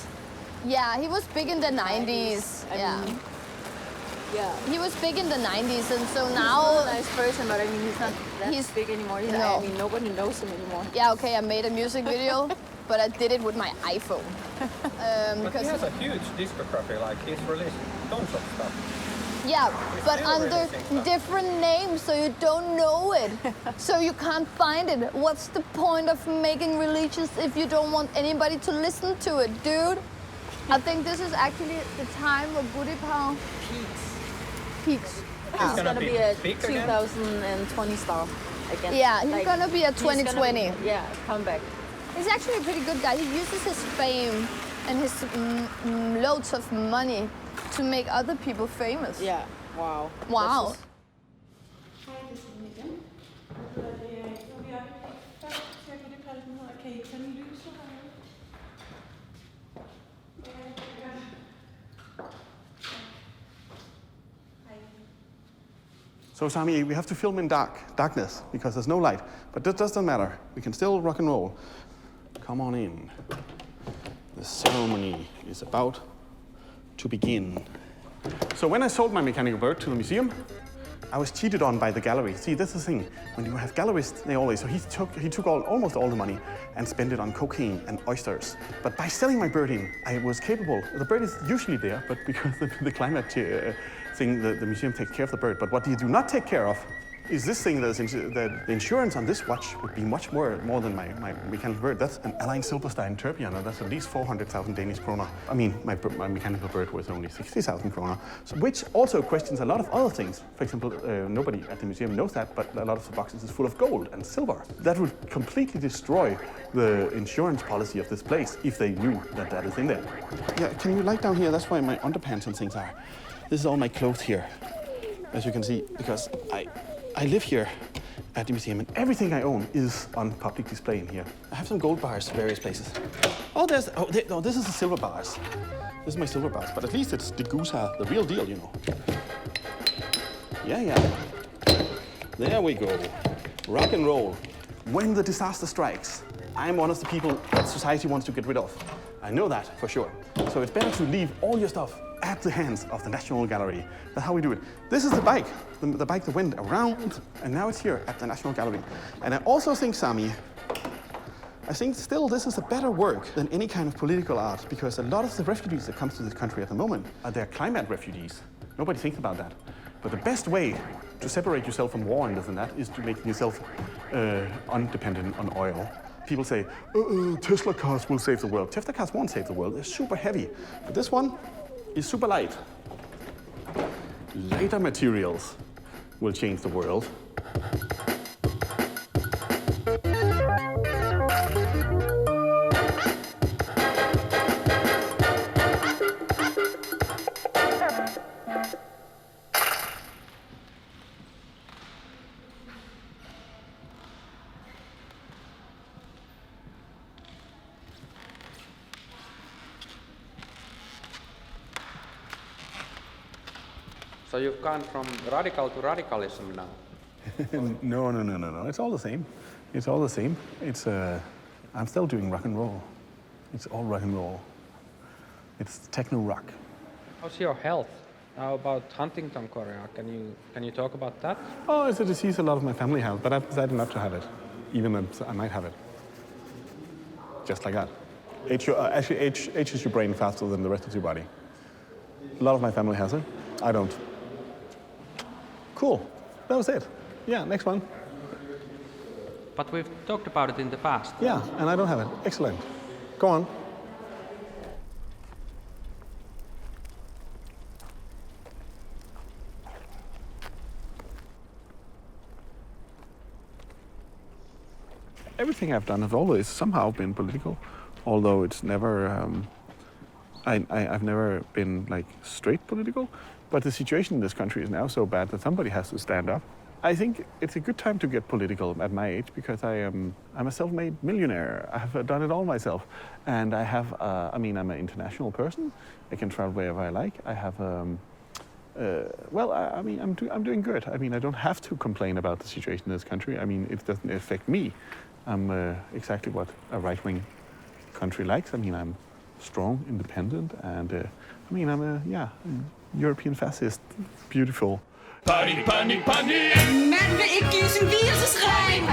Speaker 22: Yeah, he was big in the 90s. Yeah. He was big in the 90s, and so now...
Speaker 21: He's a nice person, but I mean, he's not that big anymore. I mean, nobody knows him anymore.
Speaker 22: Yeah, okay, I made a music video, but I did it with my iPhone.
Speaker 3: But he has a huge discography, like he's released tons of stuff.
Speaker 22: Yeah, but under different names, so you don't know it. So you can't find it. What's the point of making releases if you don't want anybody to listen to it, dude? I think this is actually the time of Goodiepal peaks.
Speaker 21: He's gonna be a 2020 star again.
Speaker 22: Yeah, he's gonna be a 2020.
Speaker 21: Come back.
Speaker 22: He's actually a pretty good guy. He uses his fame and his loads of money to make other people famous.
Speaker 21: Yeah, wow.
Speaker 22: Wow.
Speaker 12: So Sami, we have to film in darkness, because there's no light. But that doesn't matter. We can still rock and roll. Come on in. The ceremony is about to begin. So when I sold my mechanical bird to the museum, I was cheated on by the gallery. See, that's the thing. When you have gallerists, they always... So he took almost all the money and spent it on cocaine and oysters. But by selling my bird in, I was capable... The bird is usually there, but because the climate thing, the museum takes care of the bird. But what you do not take care of is this thing that the insurance on this watch would be much more than my mechanical bird. That's an Alain Silberstein Turbian, and that's at least 400,000 Danish kroner. I mean, my mechanical bird was only 60,000 kroner, which also questions a lot of other things. For example, nobody at the museum knows that, but a lot of the boxes is full of gold and silver. That would completely destroy the insurance policy of this place if they knew that that is in there. Yeah, can you light down here? That's why my underpants and things are. This is all my clothes here, as you can see, because I live here at the museum, and everything I own is on public display in here. I have some gold bars, various places. No, this is the silver bars. This is my silver bars, but at least it's the goose hair, the real deal, you know. Yeah. There we go. Rock and roll. When the disaster strikes, I'm one of the people that society wants to get rid of. I know that for sure. So it's better to leave all your stuff at the hands of the National Gallery. That's how we do it. This is the bike, the bike that went around, and now it's here at the National Gallery. And I also think, Sami, I think still this is a better work than any kind of political art, because a lot of the refugees that come to this country at the moment they're climate refugees. Nobody thinks about that. But the best way to separate yourself from war and this and that is to make yourself undependent on oil. People say, Tesla cars will save the world. Tesla cars won't save the world. They're super heavy. But this one is super light. Lighter materials will change the world.
Speaker 3: So you've gone from radical to radicalism now?
Speaker 12: No. It's all the same. It's all the same. It's I'm still doing rock and roll. It's all rock and roll. It's techno rock.
Speaker 3: How's your health? How about Huntington chorea? Can you talk about that?
Speaker 12: Oh, it's a disease a lot of my family has, but I've decided not to have it, even though I might have it. Just like that. Ages your brain faster than the rest of your body. A lot of my family has it. I don't. Cool. That was it. Yeah, next one.
Speaker 3: But we've talked about it in the past.
Speaker 12: Yeah, and I don't have it. Excellent. Go on. Everything I've done has always somehow been political, although it's never. I've never been like straight political, but the situation in this country is now so bad that somebody has to stand up. I think it's a good time to get political at my age because I'm a self-made millionaire. I have done it all myself, and I have. I'm an international person. I can travel wherever I like. I have. I'm doing good. I don't have to complain about the situation in this country. It doesn't affect me. I'm exactly what a right-wing country likes. I'm strong, independent, and I'm a European fascist. Beautiful.
Speaker 4: Party.
Speaker 1: Man vil ikke give sin vielsesring.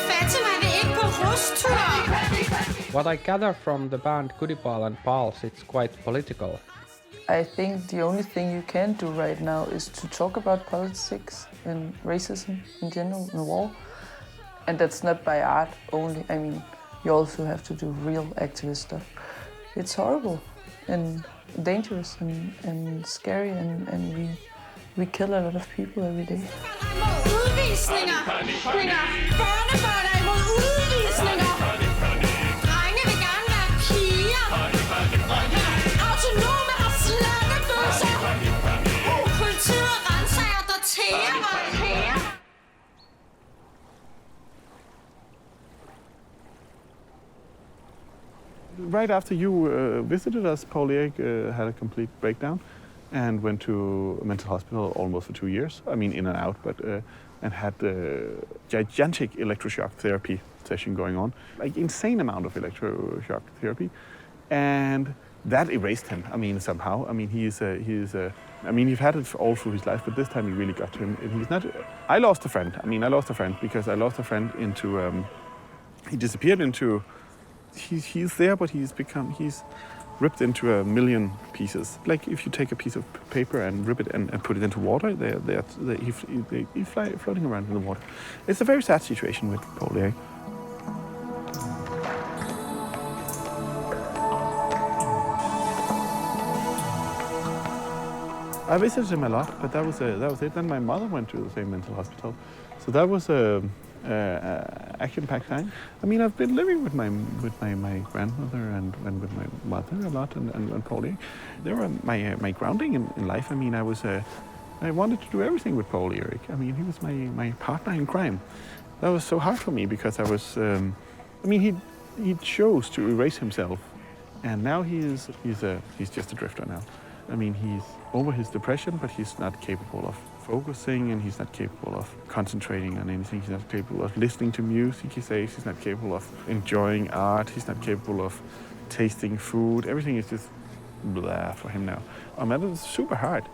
Speaker 1: Fatima vil ikke på rustur.
Speaker 3: What I gather from the band Goodiepal and Pals, it's quite political.
Speaker 20: I think the only thing you can do right now is to talk about politics and racism in general and war. And that's not by art only. You also have to do real activist stuff. It's horrible and dangerous and scary, and we kill a lot of people every day.
Speaker 1: Udvisninger. Børnebørn er imod udvisninger. Drenge vil gerne være piger. Autonome har slangebøsser. Politiet renser der tærer.
Speaker 12: Right after you visited us, Paul Erik had a complete breakdown and went to a mental hospital almost for 2 years. In and out, but and had gigantic electroshock therapy session going on, like insane amount of electroshock therapy. And that erased him. I mean, somehow. I mean, I mean, he's had it all through his life, but this time he really got to him. He's not. I lost a friend. I mean, I lost a friend because I lost a friend into. He disappeared into. He's there, but he's ripped into a million pieces. Like if you take a piece of paper and rip it and put it into water, he's floating around in the water. It's a very sad situation with Paul. I visited him a lot, but that was it. Then my mother went to the same mental hospital, so that was action-packed time. I mean, I've been living with my grandmother and with my mother a lot, and Paul. They were my grounding in life. I mean, I wanted to do everything with Paul Erik. I mean, he was my partner in crime. That was so hard for me because I was. I mean, he chose to erase himself, and now he's just a drifter now. I mean, he's over his depression, but he's not capable of focusing, and he's not capable of concentrating on anything. He's not capable of listening to music, he says. He's not capable of enjoying art. He's not capable of tasting food. Everything is just blah for him now. That was super hard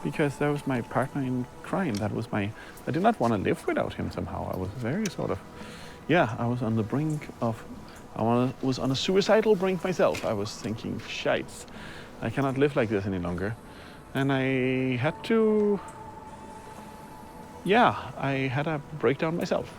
Speaker 12: because that was my partner in crime. I did not want to live without him somehow. I was very I was on the brink of, was on a suicidal brink myself. I was thinking, shites. I cannot live like this any longer. And I had to, I had a breakdown myself.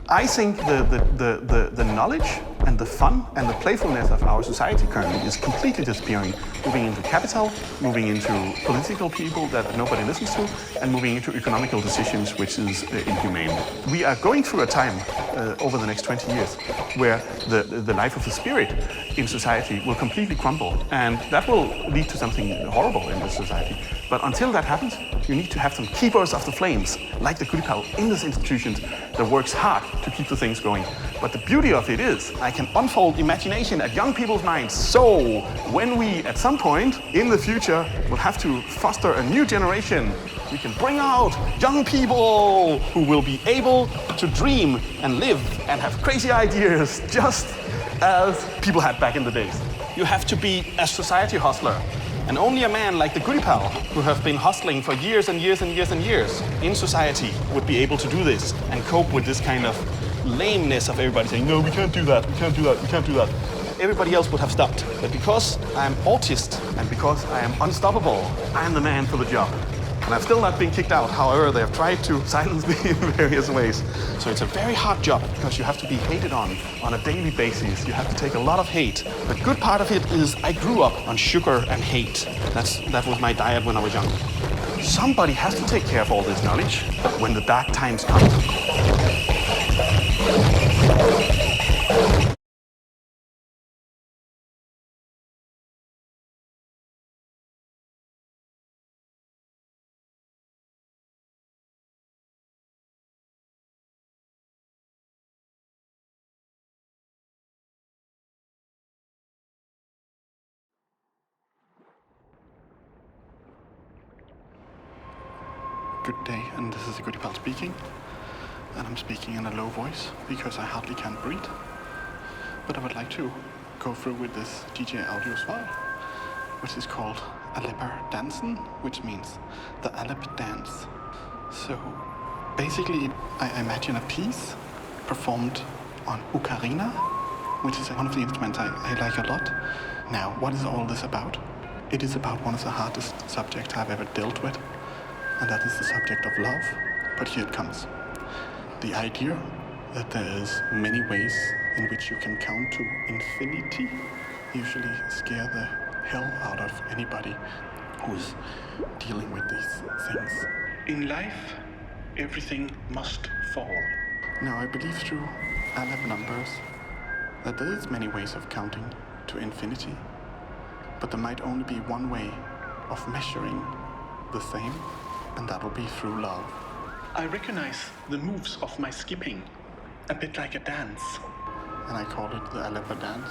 Speaker 12: I think the knowledge and the fun and the playfulness of our society currently is completely disappearing, moving into capital, moving into political people that nobody listens to, and moving into economical decisions, which is inhumane. We are going through a time over the next 20 years where the life of the spirit in society will completely crumble, and that will lead to something horrible in this society. But until that happens, you need to have some keepers of the flames, like the Goodiepal in this institution that works hard to keep the things going. But the beauty of it is, I can unfold imagination at young people's minds. So when we, at some point in the future, will have to foster a new generation, we can bring out young people who will be able to dream and live and have crazy ideas, just as people had back in the days. You have to be a society hustler. And only a man like the Goodiepal, who have been hustling for years and years and years and years in society, would be able to do this and cope with this kind of lameness of everybody saying, no, we can't do that, we can't do that, we can't do that. Everybody else would have stopped. But because I'm autist and because I am unstoppable, I am the man for the job. And I've still not been kicked out. However, they have tried to silence me in various ways. So it's a very hard job because you have to be hated on a daily basis. You have to take a lot of hate. The good part of it is I grew up on sugar and hate. That was my diet when I was young. Somebody has to take care of all this knowledge when the dark times come.
Speaker 2: Good day, and this is Goodiepal speaking. And I'm speaking in a low voice because I hardly can breathe. But I would like to go through with this DJ audio file, which is called Alepper Dansen, which means the Alep dance. So basically, I imagine a piece performed on ocarina, which is one of the instruments I like a lot. Now, what is all this about? It is about one of the hardest subjects I've ever dealt with, and that is the subject of love. But here it comes. The idea that there is many ways in which you can count to infinity usually scare the hell out of anybody who's dealing with these things. In life, everything must fall. Now, I believe through Alep numbers that there is many ways of counting to infinity, but there might only be one way of measuring the same, and that'll be through love. I recognize the moves of my skipping, a bit like a dance, and I call it the Alepper dance.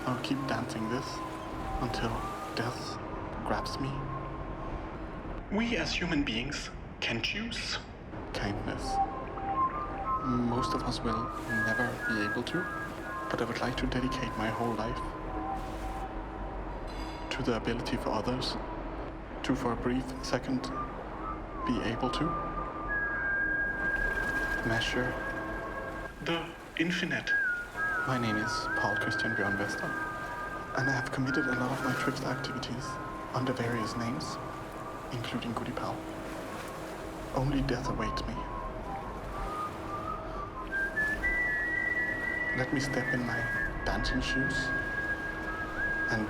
Speaker 2: I'll keep dancing this until death grabs me
Speaker 8: We as human beings can choose.
Speaker 12: Kindness. Most of us will never be able to, but I would like to dedicate my whole life to the ability for others to, for a brief second, be able to measure
Speaker 8: the infinite.
Speaker 12: My name is Paul Christian Bjørn Vester, and I have committed a lot of my trickster activities under various names, including Goodiepal. Only death awaits me. Let me step in my dancing shoes and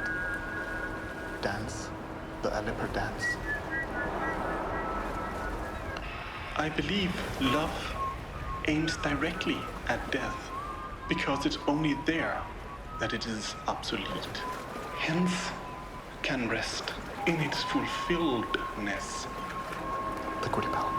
Speaker 12: dance the Alipper dance.
Speaker 8: I believe love aims directly at death, because it's only there that it is absolute. Hence, can rest in its fulfilledness.
Speaker 12: The Goodiepal.